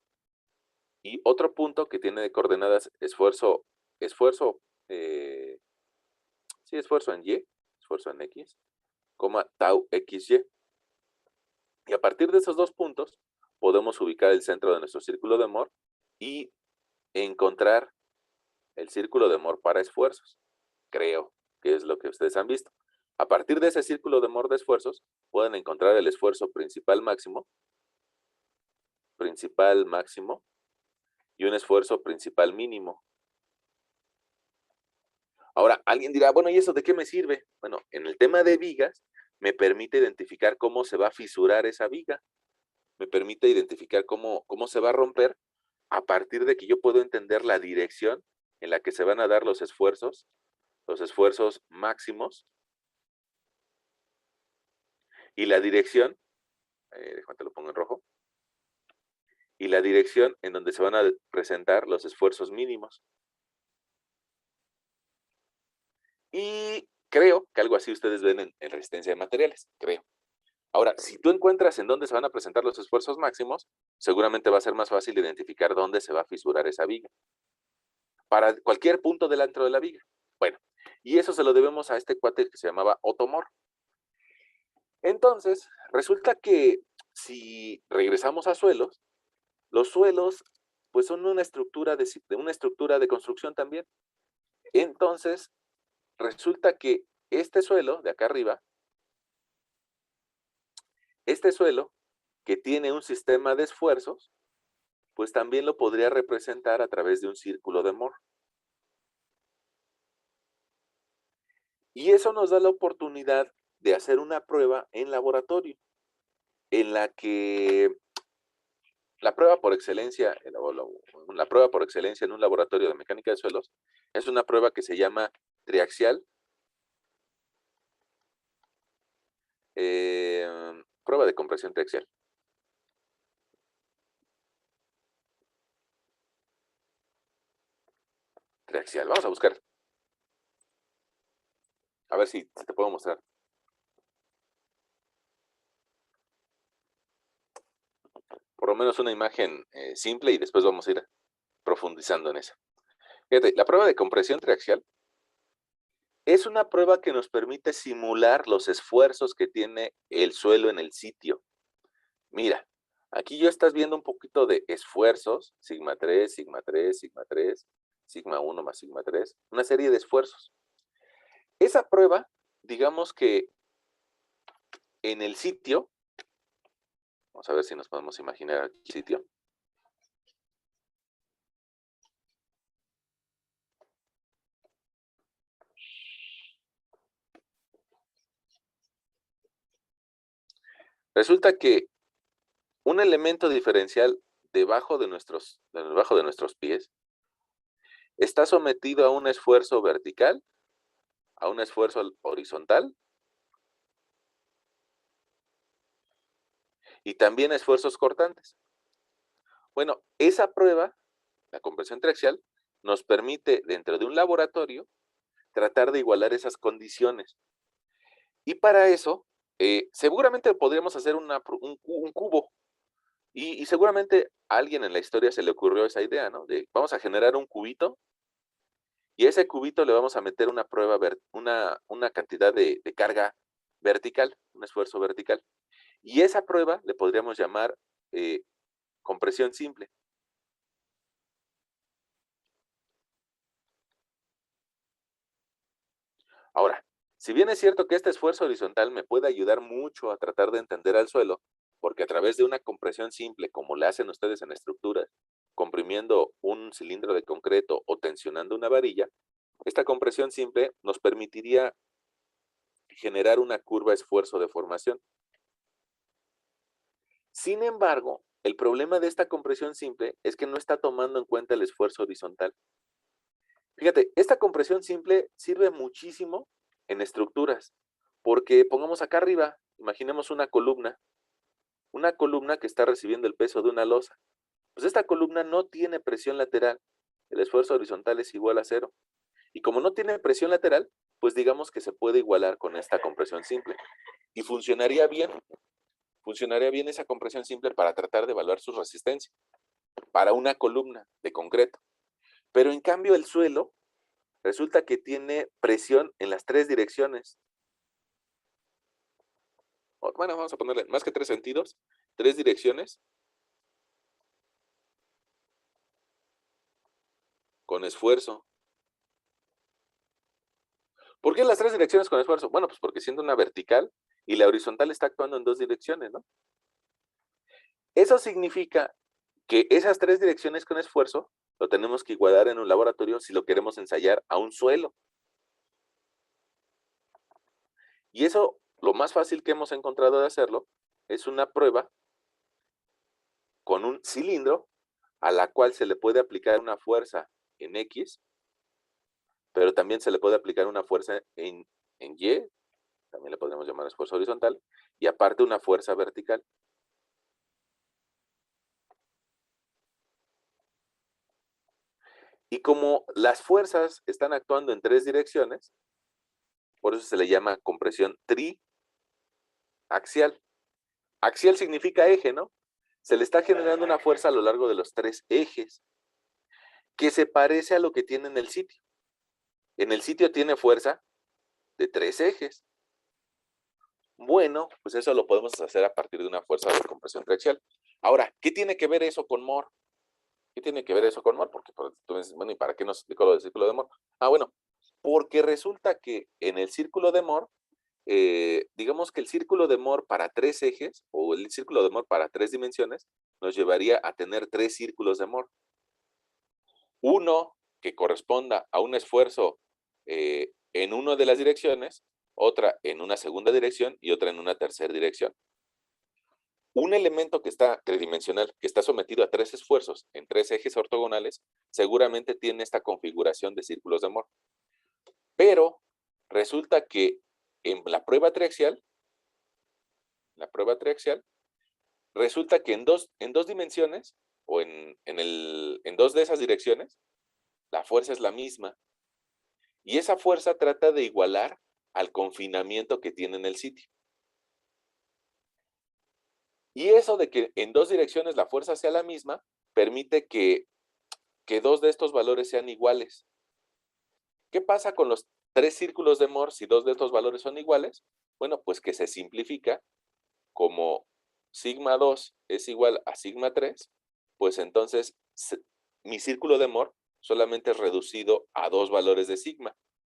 y otro punto que tiene de coordenadas esfuerzo, sí, esfuerzo en Y, esfuerzo en X, tau XY. Y a partir de esos dos puntos, podemos ubicar el centro de nuestro círculo de Moore y encontrar el círculo de Moore para esfuerzos. Creo que es lo que ustedes han visto. A partir de ese círculo de Moore de esfuerzos, pueden encontrar el esfuerzo principal máximo y un esfuerzo principal mínimo. Ahora, alguien dirá, bueno, ¿y eso de qué me sirve? Bueno, en el tema de vigas, me permite identificar cómo se va a fisurar esa viga, me permite identificar cómo se va a romper a partir de que yo puedo entender la dirección en la que se van a dar los esfuerzos máximos y la dirección, déjame te lo pongo en rojo, y la dirección en donde se van a presentar los esfuerzos mínimos. Y creo que algo así ustedes ven en resistencia de materiales, creo. Ahora, si tú encuentras en dónde se van a presentar los esfuerzos máximos, seguramente va a ser más fácil identificar dónde se va a fisurar esa viga. Para cualquier punto dentro de la viga. Bueno, y eso se lo debemos a este cuate que se llamaba Otto Moore. Entonces, resulta que si regresamos a suelos, los suelos pues son una estructura de construcción también. Entonces, resulta que este suelo de acá arriba, este suelo que tiene un sistema de esfuerzos, pues también lo podría representar a través de un círculo de Moore. Y eso nos da la oportunidad de hacer una prueba en laboratorio, en la que la prueba por excelencia, la prueba por excelencia en un laboratorio de mecánica de suelos, es una prueba que se llama triaxial, prueba de compresión triaxial. Triaxial, vamos a buscar, a ver si te puedo mostrar. Por lo menos una imagen simple y después vamos a ir profundizando en eso. Fíjate, la prueba de compresión triaxial es una prueba que nos permite simular los esfuerzos que tiene el suelo en el sitio. Mira, aquí ya estás viendo un poquito de esfuerzos, sigma 3, sigma 3, sigma 3, sigma 1 más sigma 3, una serie de esfuerzos. Esa prueba, digamos que en el sitio, Vamos a ver si nos podemos imaginar aquí el sitio. Resulta que un elemento diferencial debajo de nuestros pies está sometido a un esfuerzo vertical, a un esfuerzo horizontal y también a esfuerzos cortantes. Bueno, esa prueba, la compresión triaxial, nos permite dentro de un laboratorio tratar de igualar esas condiciones. Y para eso, seguramente podríamos hacer un cubo. Y seguramente a alguien en la historia se le ocurrió esa idea, ¿no? De vamos a generar un cubito y a ese cubito le vamos a meter una prueba, una cantidad de carga vertical, un esfuerzo vertical. Y esa prueba le podríamos llamar eh, compresión simple. Ahora, si bien es cierto que este esfuerzo horizontal me puede ayudar mucho a tratar de entender al suelo, porque a través de una compresión simple, como le hacen ustedes en estructuras, comprimiendo un cilindro de concreto o tensionando una varilla, esta compresión simple nos permitiría generar una curva esfuerzo de formación. Sin embargo, el problema de esta compresión simple es que no está tomando en cuenta el esfuerzo horizontal. Fíjate, esta compresión simple sirve muchísimo en estructuras, porque pongamos acá arriba, imaginemos una columna que está recibiendo el peso de una losa. Pues esta columna no tiene presión lateral, el esfuerzo horizontal es igual a cero. Y como no tiene presión lateral, pues digamos que se puede igualar con esta compresión simple. Y funcionaría bien esa compresión simple para tratar de evaluar su resistencia para una columna de concreto. Pero en cambio el suelo resulta que tiene presión en las tres direcciones. Bueno, vamos a ponerle más que tres sentidos, tres direcciones con esfuerzo. ¿Por qué las tres direcciones con esfuerzo? Bueno, pues porque siendo una vertical y la horizontal está actuando en dos direcciones, ¿no? Eso significa que esas tres direcciones con esfuerzo lo tenemos que igualar en un laboratorio si lo queremos ensayar a un suelo. Y eso, lo más fácil que hemos encontrado de hacerlo, es una prueba con un cilindro a la cual se le puede aplicar una fuerza en X, pero también se le puede aplicar una fuerza en Y, también le podemos llamar esfuerzo horizontal, y aparte una fuerza vertical. Y como las fuerzas están actuando en tres direcciones, por eso se le llama compresión triaxial. Axial significa eje, ¿no? Se le está generando una fuerza a lo largo de los tres ejes, que se parece a lo que tiene en el sitio. En el sitio tiene fuerza de tres ejes. Bueno, pues eso lo podemos hacer a partir de una fuerza de compresión triaxial. Ahora, ¿qué tiene que ver eso con Moore? ¿Qué tiene que ver eso con Moore? Porque tú me dices, bueno, ¿y para qué nos explicó lo del círculo de Moore? Ah, bueno, porque resulta que en el círculo de Moore, digamos que el círculo de Moore para tres ejes o el círculo de Moore para tres dimensiones nos llevaría a tener tres círculos de Moore. Uno que corresponda a un esfuerzo en una de las direcciones, otra en una segunda dirección y otra en una tercera dirección. Un elemento que está tridimensional, que está sometido a tres esfuerzos en tres ejes ortogonales, seguramente tiene esta configuración de círculos de Moore. Pero resulta que en la prueba triaxial, resulta que en dos dimensiones o en dos de esas direcciones, la fuerza es la misma. Y esa fuerza trata de igualar al confinamiento que tiene en el sitio. Y eso de que en dos direcciones la fuerza sea la misma, permite que dos de estos valores sean iguales. ¿Qué pasa con los tres círculos de Moore si dos de estos valores son iguales? Bueno, pues que se simplifica como sigma 2 es igual a sigma 3, pues entonces mi círculo de Moore solamente es reducido a dos valores de sigma,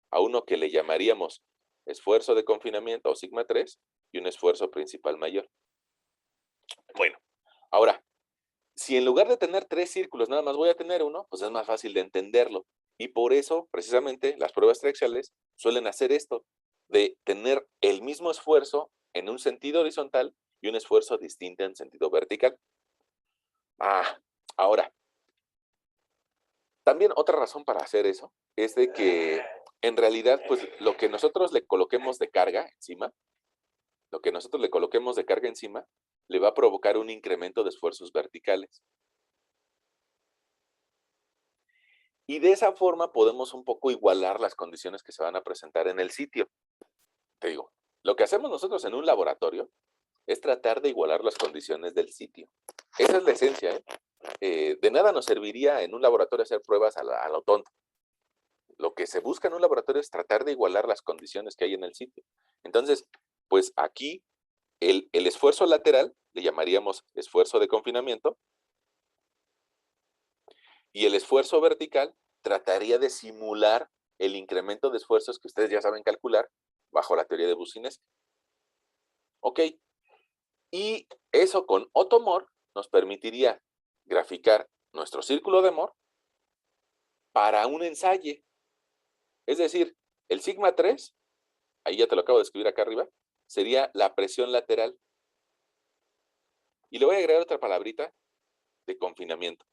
a uno que le llamaríamos esfuerzo de confinamiento o sigma 3 y un esfuerzo principal mayor. Bueno, ahora, si en lugar de tener 3 círculos nada más voy a tener uno, pues es más fácil de entenderlo. Y por eso, precisamente, las pruebas triaxiales suelen hacer esto, de tener el mismo esfuerzo en un sentido horizontal y un esfuerzo distinto en sentido vertical. Ah, ahora, también otra razón para hacer eso es de que en realidad, pues lo que nosotros le coloquemos de carga encima, lo que nosotros le coloquemos de carga encima, le va a provocar un incremento de esfuerzos verticales. Y de esa forma podemos un poco igualar las condiciones que se van a presentar en el sitio. Te digo, lo que hacemos nosotros en un laboratorio es tratar de igualar las condiciones del sitio. Esa es la esencia, ¿eh? De nada nos serviría en un laboratorio hacer pruebas a lo tonto. Lo que se busca en un laboratorio es tratar de igualar las condiciones que hay en el sitio. Entonces, pues aquí el esfuerzo lateral le llamaríamos esfuerzo de confinamiento y el esfuerzo vertical trataría de simular el incremento de esfuerzos que ustedes ya saben calcular bajo la teoría de Boussinesq. Ok, y eso con Otto-Moore nos permitiría graficar nuestro círculo de Moore para un ensayo. Es decir, el sigma 3, ahí ya te lo acabo de escribir acá arriba, sería la presión lateral. Y le voy a agregar otra palabrita de confinamiento.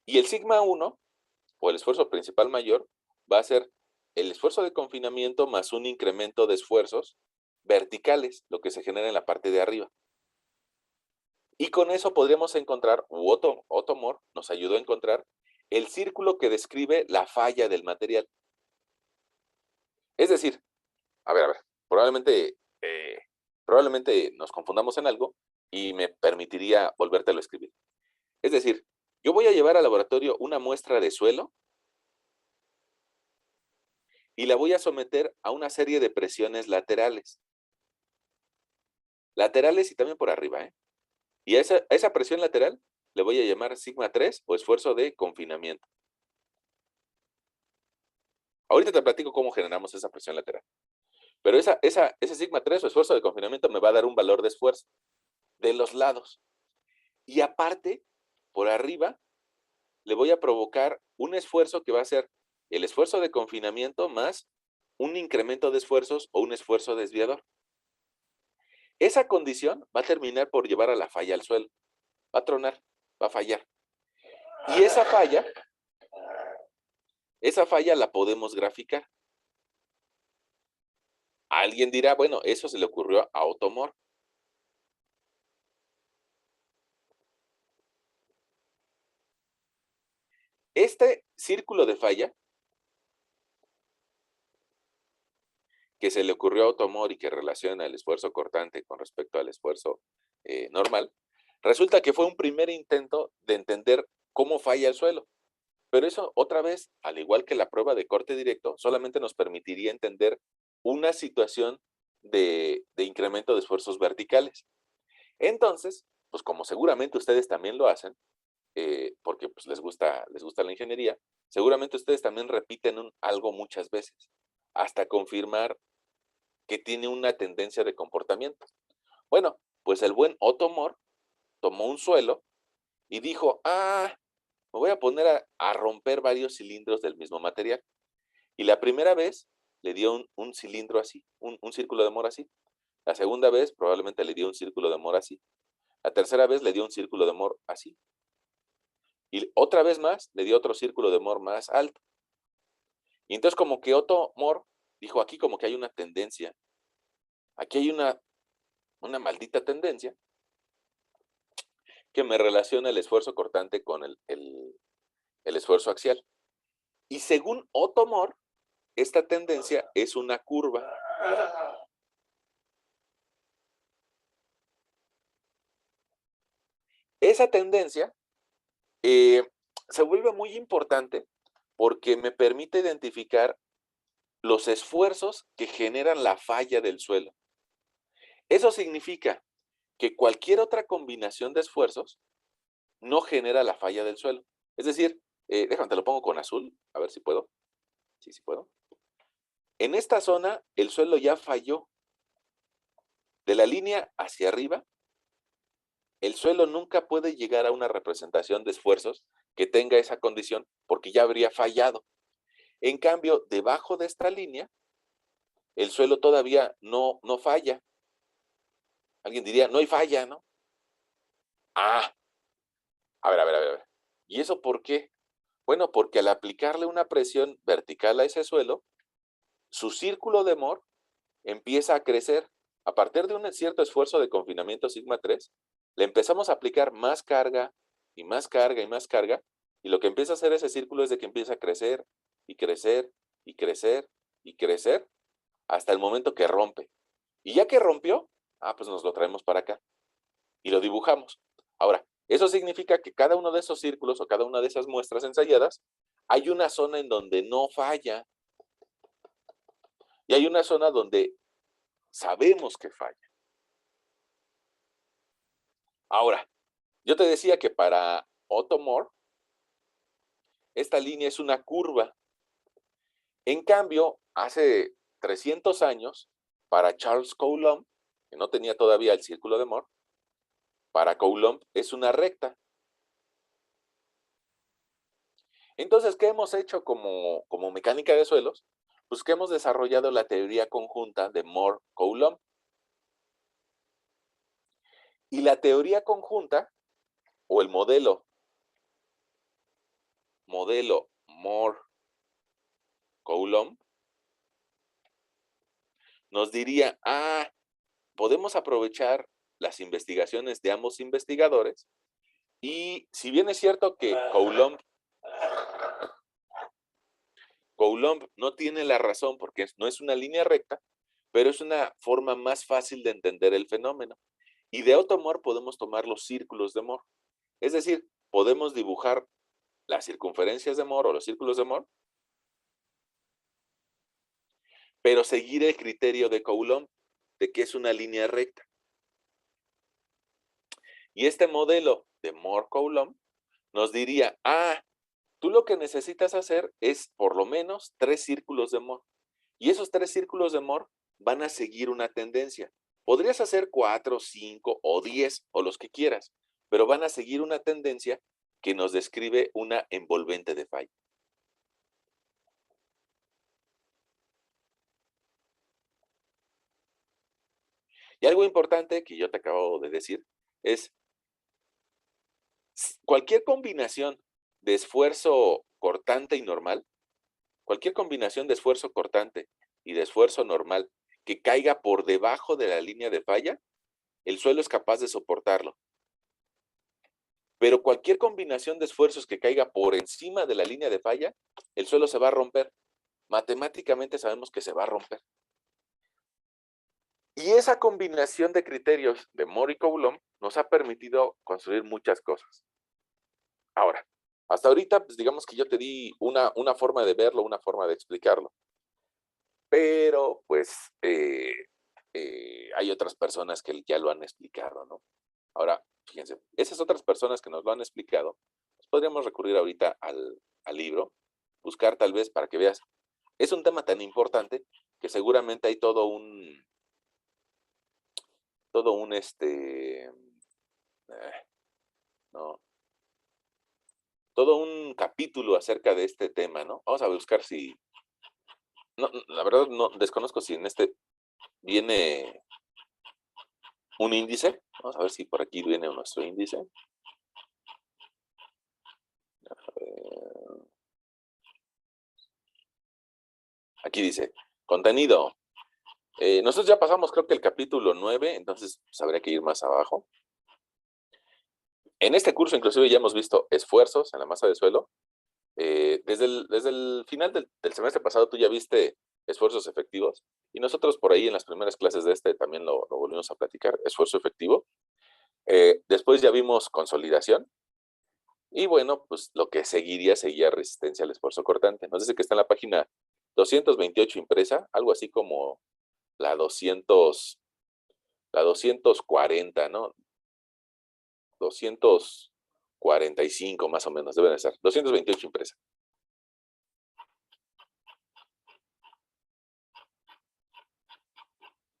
Y el sigma 1, o el esfuerzo principal mayor, va a ser el esfuerzo de confinamiento más un incremento de esfuerzos verticales, lo que se genera en la parte de arriba. Y con eso podríamos encontrar, Otto-Moore nos ayudó a encontrar el círculo que describe la falla del material. Es decir, a ver, probablemente nos confundamos en algo y me permitiría volvértelo a escribir. Es decir, yo voy a llevar al laboratorio una muestra de suelo y la voy a someter a una serie de presiones laterales. Laterales y también por arriba, ¿eh? Y a esa presión lateral le voy a llamar sigma 3 o esfuerzo de confinamiento. Ahorita te platico cómo generamos esa presión lateral. Pero ese sigma 3 o esfuerzo de confinamiento me va a dar un valor de esfuerzo de los lados. Y aparte, por arriba, le voy a provocar un esfuerzo que va a ser el esfuerzo de confinamiento más un incremento de esfuerzos o un esfuerzo desviador. Esa condición va a terminar por llevar a la falla al suelo. Va a tronar, va a fallar. Y esa falla la podemos graficar. Alguien dirá, bueno, eso se le ocurrió a Otto-Moore. Este círculo de falla que se le ocurrió a Otto-Moore y que relaciona el esfuerzo cortante con respecto al esfuerzo normal, resulta que fue un primer intento de entender cómo falla el suelo. Pero eso, otra vez, al igual que la prueba de corte directo, solamente nos permitiría entender una situación de incremento de esfuerzos verticales. Entonces, pues como seguramente ustedes también lo hacen, porque pues les gusta la ingeniería, seguramente ustedes también repiten algo muchas veces, hasta confirmar que tiene una tendencia de comportamiento. Bueno, pues el buen Otto-Moore tomó un suelo y dijo, me voy a poner a romper varios cilindros del mismo material. Y la primera vez le dio un cilindro así, un círculo de Moore así. La segunda vez probablemente le dio un círculo de Moore así. La tercera vez le dio un círculo de Moore así. Y otra vez más le dio otro círculo de Moore más alto. Y entonces como que Otto-Moore dijo, aquí como que hay una tendencia. Aquí hay una maldita tendencia que me relaciona el esfuerzo cortante con el esfuerzo axial. Y según Otto-Moore, esta tendencia es una curva. Esa tendencia eh, se vuelve muy importante porque me permite identificar los esfuerzos que generan la falla del suelo. Eso significa que cualquier otra combinación de esfuerzos no genera la falla del suelo. Es decir, déjame, te lo pongo con azul, a ver si puedo. Sí puedo. En esta zona, el suelo ya falló. De la línea hacia arriba, el suelo nunca puede llegar a una representación de esfuerzos que tenga esa condición porque ya habría fallado. En cambio, debajo de esta línea, el suelo todavía no falla. Alguien diría, no hay falla, ¿no? Ah, a ver. ¿Y eso por qué? Bueno, porque al aplicarle una presión vertical a ese suelo, su círculo de Moore empieza a crecer. A partir de un cierto esfuerzo de confinamiento sigma 3, le empezamos a aplicar más carga y más carga y más carga, y lo que empieza a hacer ese círculo es de que empieza a crecer y crecer y crecer y crecer hasta el momento que rompe. Y ya que rompió, pues nos lo traemos para acá y lo dibujamos. Ahora, eso significa que cada uno de esos círculos o cada una de esas muestras ensayadas, hay una zona en donde no falla y hay una zona donde sabemos que falla. Ahora, yo te decía que para Otto Moore, esta línea es una curva. En cambio, hace 300 años, para Charles Coulomb, que no tenía todavía el círculo de Moore, para Coulomb es una recta. Entonces, ¿qué hemos hecho como mecánica de suelos? Pues que hemos desarrollado la teoría conjunta de Moore-Coulomb. Y la teoría conjunta, o el modelo Moore-Coulomb, nos diría, podemos aprovechar las investigaciones de ambos investigadores, y si bien es cierto que Coulomb no tiene la razón porque no es una línea recta, pero es una forma más fácil de entender el fenómeno. Y de Otto Moore podemos tomar los círculos de Moore. Es decir, podemos dibujar las circunferencias de Moore o los círculos de Moore, pero seguir el criterio de Coulomb de que es una línea recta. Y este modelo de Moore-Coulomb nos diría, tú lo que necesitas hacer es por lo menos 3 círculos de Moore. Y esos 3 círculos de Moore van a seguir una tendencia. Podrías hacer 4, 5 o 10 o los que quieras, pero van a seguir una tendencia que nos describe una envolvente de falla. Y algo importante que yo te acabo de decir es cualquier combinación de esfuerzo cortante y normal, cualquier combinación de esfuerzo cortante y de esfuerzo normal que caiga por debajo de la línea de falla, el suelo es capaz de soportarlo. Pero cualquier combinación de esfuerzos que caiga por encima de la línea de falla, el suelo se va a romper. Matemáticamente sabemos que se va a romper. Y esa combinación de criterios de Moore y Coulomb nos ha permitido construir muchas cosas. Ahora, hasta ahorita, pues digamos que yo te di una forma de verlo, una forma de explicarlo. Pero, pues, hay otras personas que ya lo han explicado, ¿no? Ahora, fíjense, esas otras personas que nos lo han explicado, pues podríamos recurrir ahorita al libro, buscar tal vez para que veas. Es un tema tan importante que seguramente hay no, todo un capítulo acerca de este tema, ¿no? Vamos a buscar si, no, la verdad no, desconozco si en este viene un índice. Vamos a ver si por aquí viene nuestro índice. Aquí dice, contenido. Nosotros ya pasamos, creo que el capítulo 9, entonces pues, habría que ir más abajo. En este curso, inclusive, ya hemos visto esfuerzos en la masa de suelo. Desde el final del semestre pasado, tú ya viste esfuerzos efectivos. Y nosotros por ahí en las primeras clases de este también lo volvimos a platicar, esfuerzo efectivo. Después ya vimos consolidación. Y bueno, pues lo que seguía resistencia al esfuerzo cortante. Nos dice que está en la página 228 impresa, algo así como la 240, ¿no? 245 más o menos, deben de ser. 228 impresa.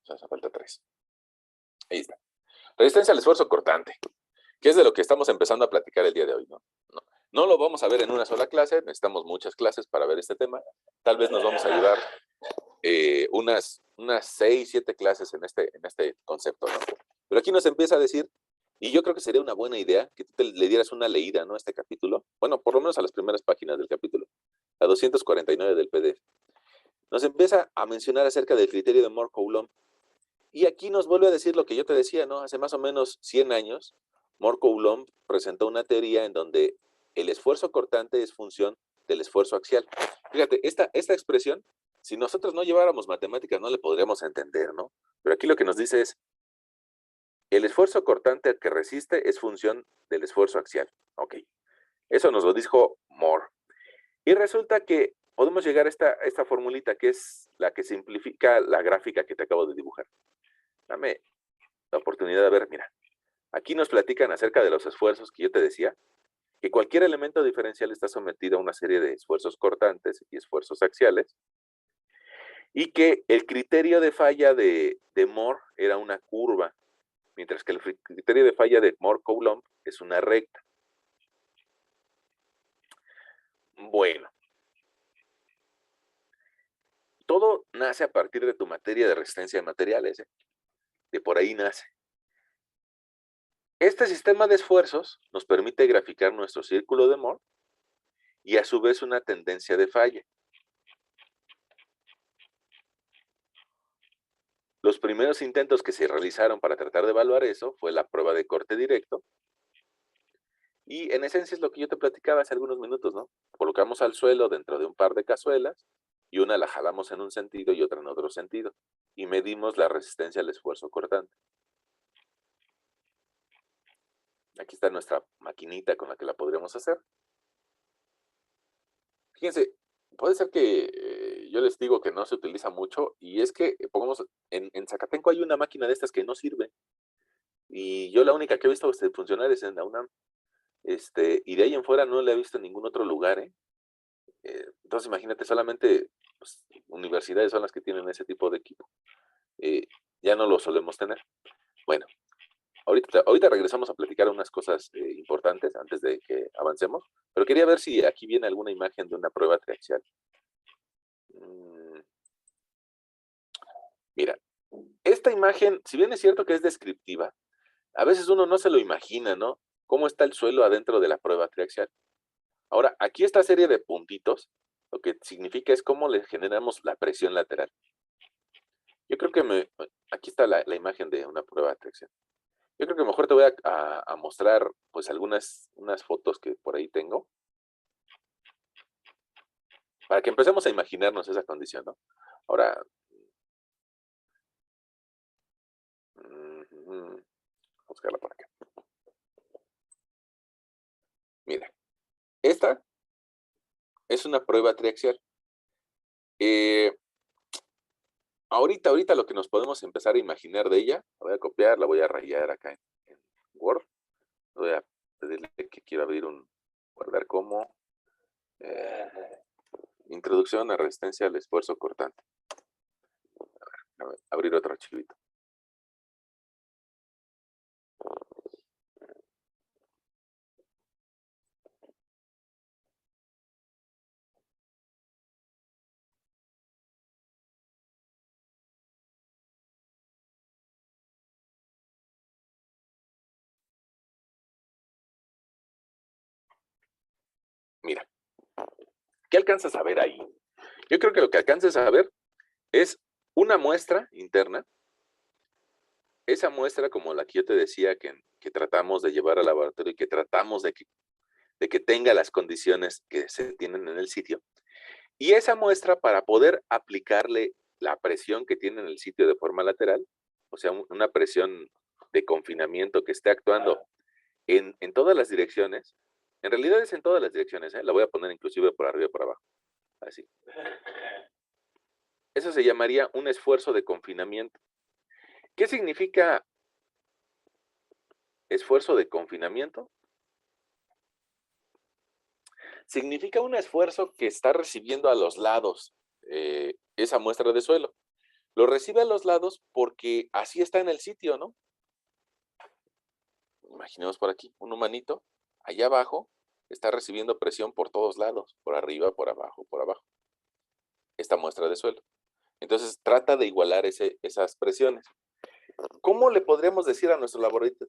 O sea, hace falta 3. Ahí está. Resistencia al esfuerzo cortante, que es de lo que estamos empezando a platicar el día de hoy, ¿no? No lo vamos a ver en una sola clase, necesitamos muchas clases para ver este tema. Tal vez nos vamos a llevar unas 6, 7 clases en este concepto, ¿no? Pero aquí nos empieza a decir, y yo creo que sería una buena idea que tú le dieras una leída, ¿no? A este capítulo. Bueno, por lo menos a las primeras páginas del capítulo, a 249 del PDF. Nos empieza a mencionar acerca del criterio de Moore-Coulomb. Y aquí nos vuelve a decir lo que yo te decía, ¿no? Hace más o menos 100 años, Moore-Coulomb presentó una teoría en donde el esfuerzo cortante es función del esfuerzo axial. Fíjate, esta expresión, si nosotros no lleváramos matemáticas, no le podríamos entender, ¿no? Pero aquí lo que nos dice es, el esfuerzo cortante al que resiste es función del esfuerzo axial. Ok, eso nos lo dijo Moore. Y resulta que podemos llegar a esta formulita que es la que simplifica la gráfica que te acabo de dibujar. Dame la oportunidad de ver, mira, aquí nos platican acerca de los esfuerzos que yo te decía, que cualquier elemento diferencial está sometido a una serie de esfuerzos cortantes y esfuerzos axiales, y que el criterio de falla de Moore era una curva, mientras que el criterio de falla de Moore-Coulomb es una recta. Bueno, todo nace a partir de tu materia de resistencia de materiales, ¿eh? De por ahí nace. Este sistema de esfuerzos nos permite graficar nuestro círculo de Moore y a su vez una tendencia de falla. Los primeros intentos que se realizaron para tratar de evaluar eso fue la prueba de corte directo. Y en esencia es lo que yo te platicaba hace algunos minutos, ¿no? Colocamos al suelo dentro de un par de cazuelas y una la jalamos en un sentido y otra en otro sentido. Y medimos la resistencia al esfuerzo cortante. Aquí está nuestra maquinita con la que la podríamos hacer. Fíjense, puede ser que yo les digo que no se utiliza mucho y es que, pongamos, en Zacatenco hay una máquina de estas que no sirve y yo la única que he visto funcionar es en la UNAM. Y de ahí en fuera no la he visto en ningún otro lugar, ¿eh? Entonces imagínate, solamente pues, universidades son las que tienen ese tipo de equipo. Ya no lo solemos tener. Bueno, ahorita regresamos a platicar unas cosas importantes antes de que avancemos, pero quería ver si aquí viene alguna imagen de una prueba triaxial. Mira, esta imagen, si bien es cierto que es descriptiva, a veces uno no se lo imagina, ¿no? ¿Cómo está el suelo adentro de la prueba triaxial? Ahora, aquí esta serie de puntitos, lo que significa es cómo le generamos la presión lateral. Yo creo que aquí está la imagen de una prueba triaxial. Yo creo que mejor te voy a mostrar pues unas fotos que por ahí tengo, para que empecemos a imaginarnos esa condición, ¿no? Ahora, vamos a buscarla por acá. Mira, esta es una prueba triaxial. Ahorita lo que nos podemos empezar a imaginar de ella, la voy a copiar, la voy a rayar acá en Word. Voy a pedirle que quiero guardar como eh, introducción a resistencia al esfuerzo cortante. A ver, abrir otro archivito. Mira, ¿qué alcanzas a ver ahí? Yo creo que lo que alcanzas a ver es una muestra interna. Esa muestra, como la que yo te decía, que tratamos de llevar al laboratorio y que tratamos de que tenga las condiciones que se tienen en el sitio. Y esa muestra, para poder aplicarle la presión que tiene en el sitio de forma lateral, o sea, una presión de confinamiento que esté actuando en todas las direcciones, en realidad es en todas las direcciones, ¿eh? La voy a poner inclusive por arriba y por abajo, así. Eso se llamaría un esfuerzo de confinamiento. ¿Qué significa esfuerzo de confinamiento? Significa un esfuerzo que está recibiendo a los lados esa muestra de suelo. Lo recibe a los lados porque así está en el sitio, ¿no? Imaginemos por aquí, un humanito, allá abajo, está recibiendo presión por todos lados, por arriba, por abajo, esta muestra de suelo. Entonces, trata de igualar esas presiones. ¿Cómo le podríamos decir a nuestro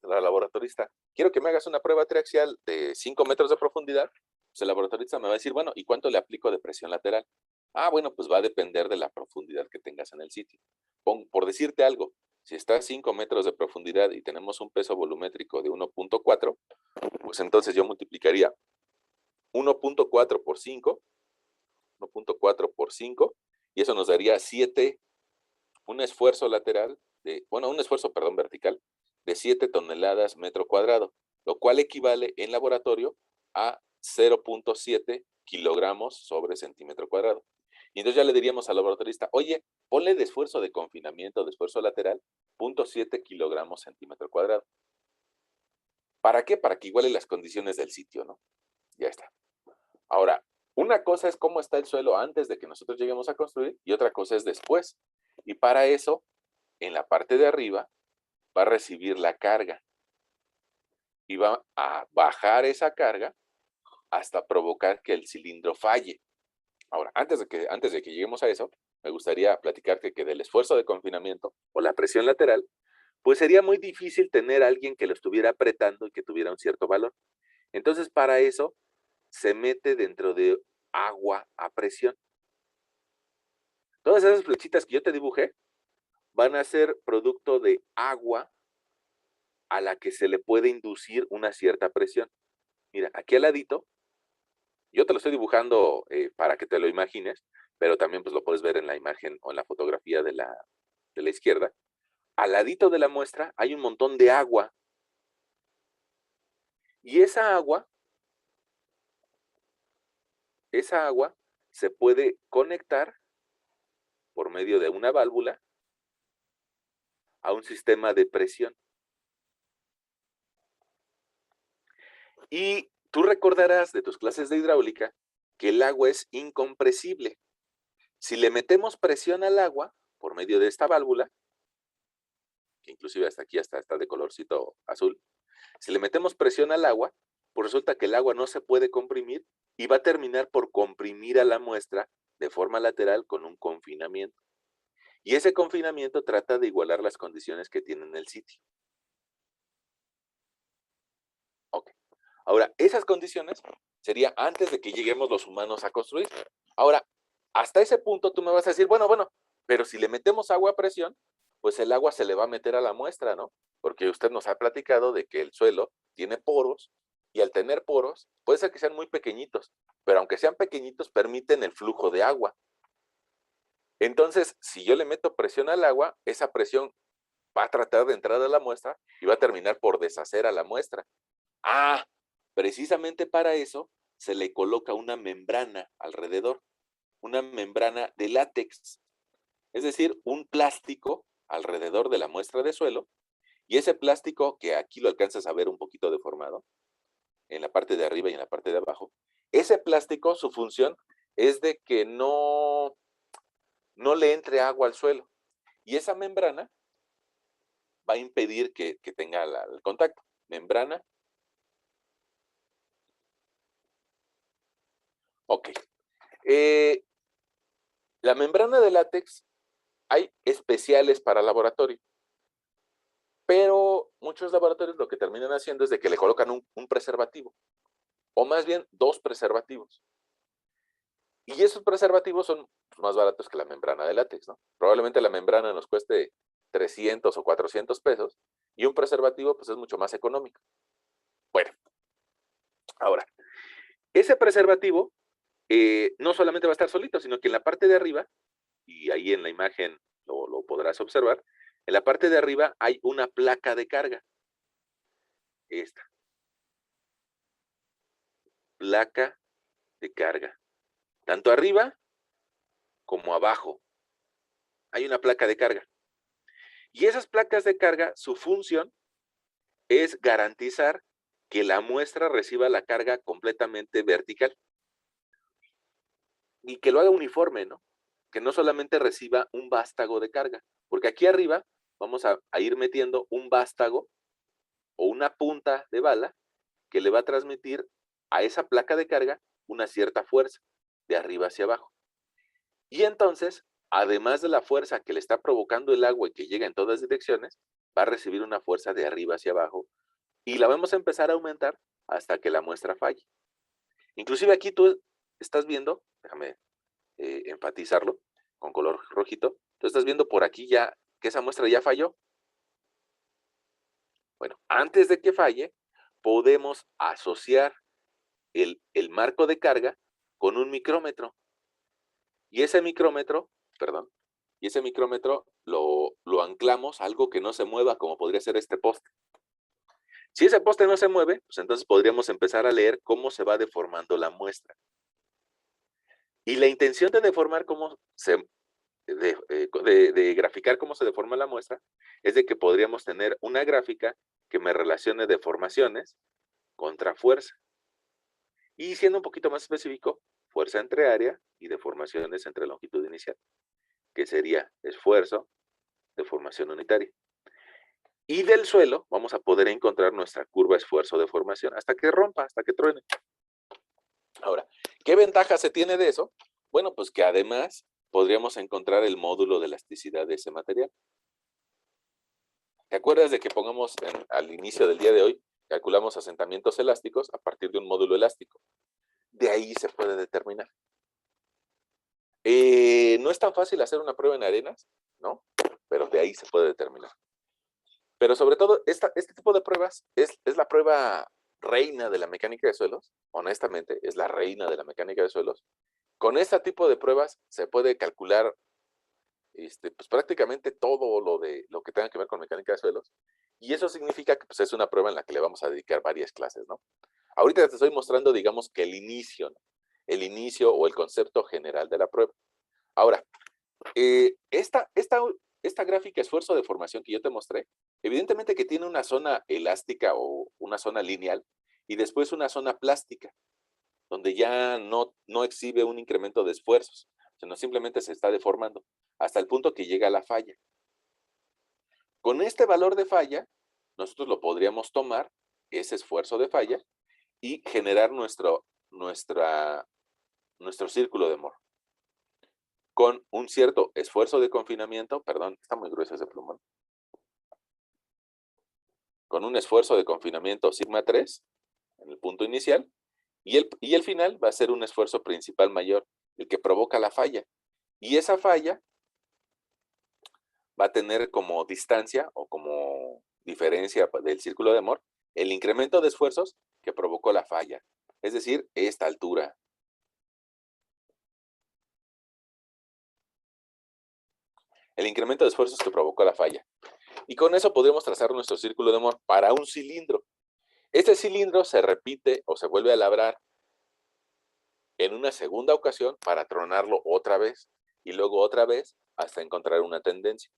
laboratorista? Quiero que me hagas una prueba triaxial de 5 metros de profundidad. Pues el laboratorista me va a decir, bueno, ¿y cuánto le aplico de presión lateral? Ah, bueno, pues va a depender de la profundidad que tengas en el sitio. Por decirte algo, si está a 5 metros de profundidad y tenemos un peso volumétrico de 1.4, pues entonces yo multiplicaría 1.4 por 5, 1.4 por 5, y eso nos daría 7, un esfuerzo lateral un esfuerzo, perdón, vertical de 7 toneladas metro cuadrado, lo cual equivale en laboratorio a 0.7 kilogramos sobre centímetro cuadrado. Y entonces ya le diríamos al laboratorista, oye, ponle de esfuerzo de confinamiento, de esfuerzo lateral, 0.7 kilogramos centímetro cuadrado. ¿Para qué? Para que iguale las condiciones del sitio, ¿no? Ya está. Ahora, una cosa es cómo está el suelo antes de que nosotros lleguemos a construir y otra cosa es después. Y para eso, en la parte de arriba, va a recibir la carga y va a bajar esa carga hasta provocar que el cilindro falle. Ahora, antes de que lleguemos a eso, me gustaría platicarte que del esfuerzo de confinamiento o la presión lateral, pues sería muy difícil tener a alguien que lo estuviera apretando y que tuviera un cierto valor. Entonces, para eso, se mete dentro de agua a presión. Todas esas flechitas que yo te dibujé van a ser producto de agua a la que se le puede inducir una cierta presión. Mira, aquí al ladito, yo te lo estoy dibujando para que te lo imagines, pero también pues lo puedes ver en la imagen o en la fotografía de la izquierda. Al ladito de la muestra hay un montón de agua y esa agua se puede conectar por medio de una válvula a un sistema de presión. Y tú recordarás de tus clases de hidráulica que el agua es incompresible. Si le metemos presión al agua por medio de esta válvula, que inclusive hasta aquí hasta está de colorcito azul, si le metemos presión al agua, pues resulta que el agua no se puede comprimir y va a terminar por comprimir a la muestra de forma lateral con un confinamiento. Y ese confinamiento trata de igualar las condiciones que tiene en el sitio. Ok. Ahora, esas condiciones sería antes de que lleguemos los humanos a construir. Ahora, hasta ese punto tú me vas a decir, bueno, pero si le metemos agua a presión, pues el agua se le va a meter a la muestra, ¿no? Porque usted nos ha platicado de que el suelo tiene poros y al tener poros, puede ser que sean muy pequeñitos, pero aunque sean pequeñitos, permiten el flujo de agua. Entonces, si yo le meto presión al agua, esa presión va a tratar de entrar a la muestra y va a terminar por deshacer a la muestra. Ah, precisamente para eso se le coloca una membrana alrededor, una membrana de látex, es decir, un plástico alrededor de la muestra de suelo, y ese plástico, que aquí lo alcanzas a ver un poquito deformado, en la parte de arriba y en la parte de abajo, ese plástico, su función es de que no le entre agua al suelo, y esa membrana va a impedir que tenga el contacto. Membrana. Ok. La membrana de látex hay especiales para laboratorio, pero muchos laboratorios lo que terminan haciendo es de que le colocan un preservativo, o más bien 2 preservativos. Y esos preservativos son más baratos que la membrana de látex, ¿no? Probablemente la membrana nos cueste 300 o 400 pesos y un preservativo pues es mucho más económico. Bueno, ahora, ese preservativo no solamente va a estar solito, sino que en la parte de arriba, y ahí en la imagen lo podrás observar, en la parte de arriba hay una placa de carga. Esta placa de carga. Tanto arriba como abajo hay una placa de carga. Y esas placas de carga, su función es garantizar que la muestra reciba la carga completamente vertical y que lo haga uniforme, ¿no? Que no solamente reciba un vástago de carga, porque aquí arriba vamos a ir metiendo un vástago o una punta de bala que le va a transmitir a esa placa de carga una cierta fuerza, de arriba hacia abajo. Y entonces, además de la fuerza que le está provocando el agua y que llega en todas direcciones, va a recibir una fuerza de arriba hacia abajo y la vamos a empezar a aumentar hasta que la muestra falle. Inclusive aquí tú estás viendo, déjame enfatizarlo con color rojito, tú estás viendo por aquí ya que esa muestra ya falló. Bueno, antes de que falle, podemos asociar el marco de carga con un micrómetro. Y ese micrómetro, perdón, y ese micrómetro lo anclamos a algo que no se mueva, como podría ser este poste. Si ese poste no se mueve, pues entonces podríamos empezar a leer cómo se va deformando la muestra. Y la intención de deformar cómo se, de graficar cómo se deforma la muestra es de que podríamos tener una gráfica que me relacione deformaciones contra fuerza. Y siendo un poquito más específico, fuerza entre área y deformaciones entre longitud inicial, que sería esfuerzo, deformación unitaria. Y del suelo vamos a poder encontrar nuestra curva esfuerzo-deformación hasta que rompa, hasta que truene. Ahora, ¿qué ventaja se tiene de eso? Bueno, pues que además podríamos encontrar el módulo de elasticidad de ese material. ¿Te acuerdas de que pongamos al inicio del día de hoy, calculamos asentamientos elásticos a partir de un módulo elástico? De ahí se puede determinar. No es tan fácil hacer una prueba en arenas, ¿no? Pero de ahí se puede determinar. Pero sobre todo, este tipo de pruebas es la prueba reina de la mecánica de suelos, honestamente, es la reina de la mecánica de suelos. Con este tipo de pruebas se puede calcular pues prácticamente todo lo que tenga que ver con mecánica de suelos, y eso significa que pues, es una prueba en la que le vamos a dedicar varias clases, ¿no? Ahorita te estoy mostrando, digamos, que el inicio, ¿no? El inicio o el concepto general de la prueba. Ahora, esta gráfica esfuerzo de formación que yo te mostré, evidentemente que tiene una zona elástica o una zona lineal y después una zona plástica, donde ya no exhibe un incremento de esfuerzos, sino simplemente se está deformando hasta el punto que llega a la falla. Con este valor de falla, nosotros lo podríamos tomar, ese esfuerzo de falla, y generar nuestro círculo de Moore. Con un cierto esfuerzo de confinamiento, perdón, está muy grueso ese plumón, con un esfuerzo de confinamiento sigma 3 en el punto inicial, y el final va a ser un esfuerzo principal mayor, el que provoca la falla. Y esa falla va a tener como distancia o como diferencia del círculo de Moore el incremento de esfuerzos que provocó la falla, es decir, esta altura. El incremento de esfuerzos que provocó la falla. Y con eso podríamos trazar nuestro círculo de Moore para un cilindro. Este cilindro se repite o se vuelve a labrar en una segunda ocasión para tronarlo otra vez y luego otra vez hasta encontrar una tendencia.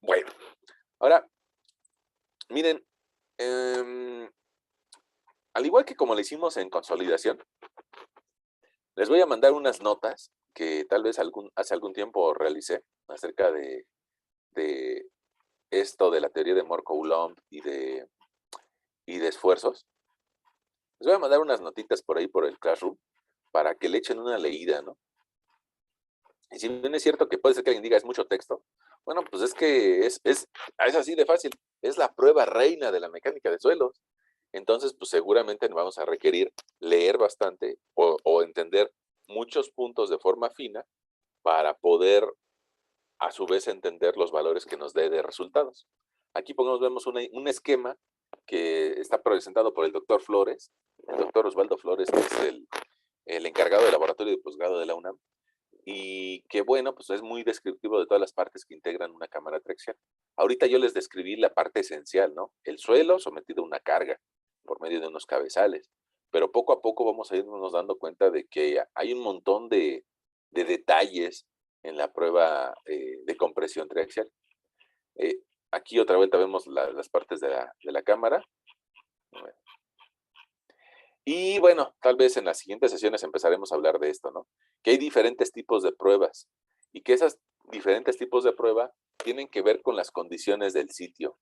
Bueno, ahora, miren, al igual que como le hicimos en consolidación, les voy a mandar unas notas que tal vez hace algún tiempo realicé acerca de esto de la teoría de Moore-Coulomb y de esfuerzos. Les voy a mandar unas notitas por ahí por el Classroom para que le echen una leída, ¿no? Y si bien es cierto que puede ser que alguien diga es mucho texto, bueno, pues es que es así de fácil. Es la prueba reina de la mecánica de suelos. Entonces, pues seguramente vamos a requerir leer bastante o entender muchos puntos de forma fina para poder a su vez entender los valores que nos dé de resultados. Aquí vemos un esquema que está presentado por el doctor Flores, el doctor Osvaldo Flores, que es el encargado del laboratorio de posgrado de la UNAM, y que bueno, pues es muy descriptivo de todas las partes que integran una cámara de tracción. Ahorita yo les describí la parte esencial, ¿no? El suelo sometido a una carga por medio de unos cabezales, pero poco a poco vamos a irnos dando cuenta de que hay un montón de detalles en la prueba de compresión triaxial. Eh, Aquí otra vez vemos las partes de la cámara. Y bueno, tal vez en las siguientes sesiones empezaremos a hablar de esto, ¿no? Que hay diferentes tipos de pruebas y que esas diferentes tipos de prueba tienen que ver con las condiciones del sitio.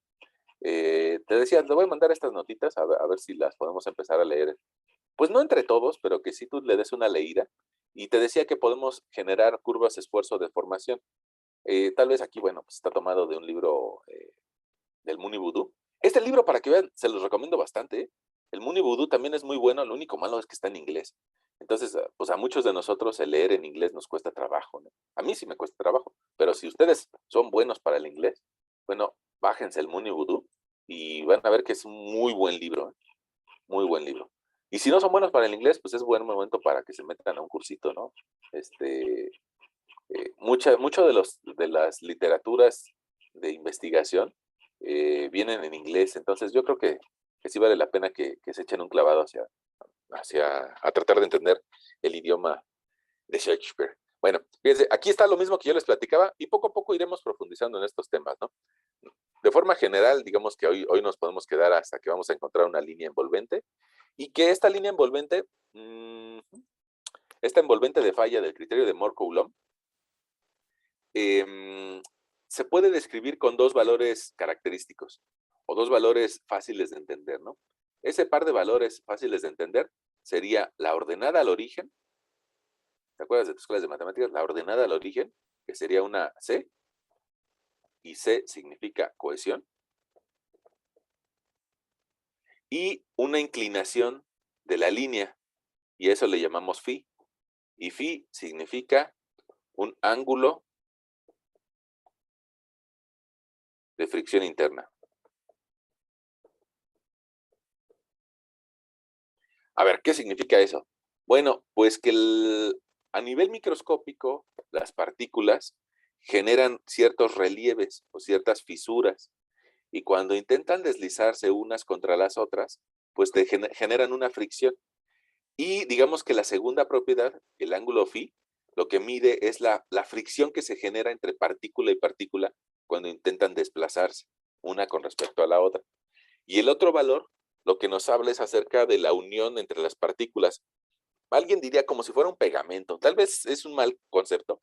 Te decía, le voy a mandar estas notitas a ver si las podemos empezar a leer. Pues no entre todos, pero que sí tú le des una leída. Y te decía que podemos generar curvas de esfuerzo de formación. Tal vez aquí, bueno, pues está tomado de un libro del Muni Voodoo. Este libro, para que vean, se los recomiendo bastante, ¿eh? El Muni Voodoo también es muy bueno, lo único malo es que está en inglés. Entonces, pues a muchos de nosotros el leer en inglés nos cuesta trabajo, ¿no? A mí sí me cuesta trabajo, pero si ustedes son buenos para el inglés, bueno, bájense el Muni Voodoo y van a ver que es un muy buen libro, ¿eh? Muy buen libro. Y si no son buenos para el inglés, pues es buen momento para que se metan a un cursito, ¿no? Este, mucho de las literaturas de investigación vienen en inglés, entonces yo creo que sí vale la pena que se echen un clavado a tratar de entender el idioma de Shakespeare. Bueno, fíjense, aquí está lo mismo que yo les platicaba y poco a poco iremos profundizando en estos temas, ¿no? De forma general, digamos que hoy nos podemos quedar hasta que vamos a encontrar una línea envolvente y que esta línea envolvente, esta envolvente de falla del criterio de Moore-Coulomb, se puede describir con dos valores característicos o dos valores fáciles de entender, ¿no? Ese par de valores fáciles de entender sería la ordenada al origen. ¿Te acuerdas de tus clases de matemáticas? La ordenada al origen, que sería una C, y C significa cohesión, y una inclinación de la línea, y eso le llamamos phi. Y phi significa un ángulo de fricción interna. A ver, ¿qué significa eso? Bueno, pues que a nivel microscópico, las partículas generan ciertos relieves o ciertas fisuras, y cuando intentan deslizarse unas contra las otras, pues generan una fricción. Y digamos que la segunda propiedad, el ángulo phi, lo que mide es la fricción que se genera entre partícula y partícula cuando intentan desplazarse una con respecto a la otra. Y el otro valor, lo que nos habla es acerca de la unión entre las partículas. Alguien diría como si fuera un pegamento. Tal vez es un mal concepto,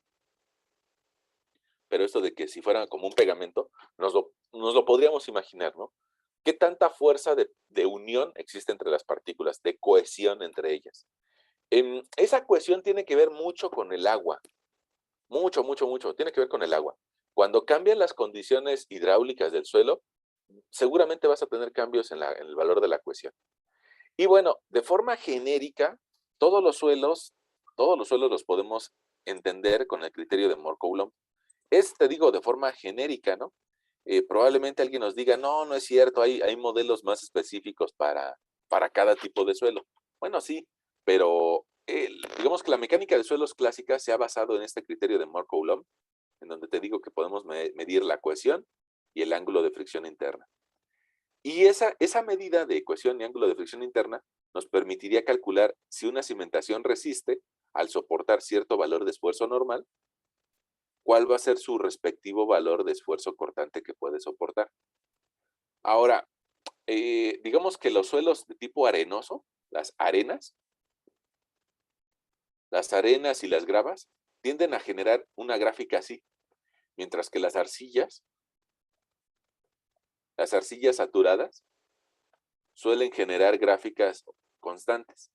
pero esto de que si fuera como un pegamento, nos lo podríamos imaginar, ¿no? ¿Qué tanta fuerza de unión existe entre las partículas, de cohesión entre ellas? Esa cohesión tiene que ver mucho con el agua, mucho, mucho, mucho, tiene que ver con el agua. Cuando cambian las condiciones hidráulicas del suelo, seguramente vas a tener cambios en el valor de la cohesión. Y bueno, de forma genérica, todos los suelos, todos los suelos los podemos entender con el criterio de Moore-Coulomb. Te digo, de forma genérica, ¿no? Probablemente alguien nos diga, no, no es cierto, hay modelos más específicos para cada tipo de suelo. Bueno, sí, pero digamos que la mecánica de suelos clásica se ha basado en este criterio de Moore-Coulomb, en donde te digo que podemos medir la cohesión y el ángulo de fricción interna. Y esa medida de cohesión y ángulo de fricción interna nos permitiría calcular si una cimentación resiste al soportar cierto valor de esfuerzo normal, cuál va a ser su respectivo valor de esfuerzo cortante que puede soportar. Ahora, digamos que los suelos de tipo arenoso, las arenas y las gravas, tienden a generar una gráfica así, mientras que las arcillas saturadas, suelen generar gráficas constantes.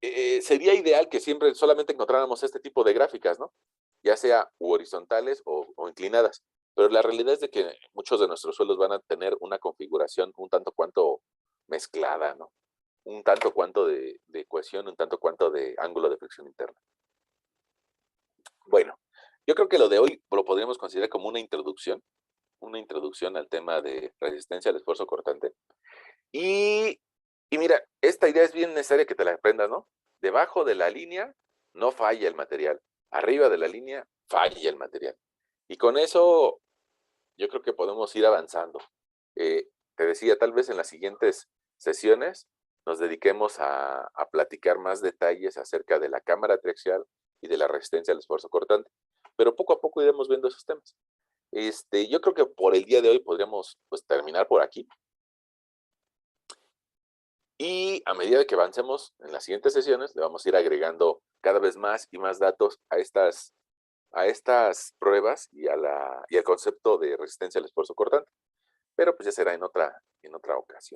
Sería ideal que siempre solamente encontráramos este tipo de gráficas, ¿no? Ya sea horizontales o inclinadas. Pero la realidad es de que muchos de nuestros suelos van a tener una configuración un tanto cuanto mezclada, ¿no? Un tanto cuanto de cohesión, un tanto cuanto de ángulo de fricción interna. Bueno, yo creo que lo de hoy lo podríamos considerar como una introducción al tema de resistencia al esfuerzo cortante. Y, y mira, esta idea es bien necesaria que te la aprendas, ¿no? Debajo de la línea no falla el material. Arriba de la línea falla el material. Y con eso yo creo que podemos ir avanzando. Te decía, tal vez en las siguientes sesiones nos dediquemos a platicar más detalles acerca de la cámara triaxial y de la resistencia al esfuerzo cortante. Pero poco a poco iremos viendo esos temas. Yo creo que por el día de hoy podríamos pues, terminar por aquí. Y a medida que avancemos en las siguientes sesiones, le vamos a ir agregando cada vez más y más datos a estas pruebas y al concepto de resistencia al esfuerzo cortante, pero pues ya será en otra ocasión.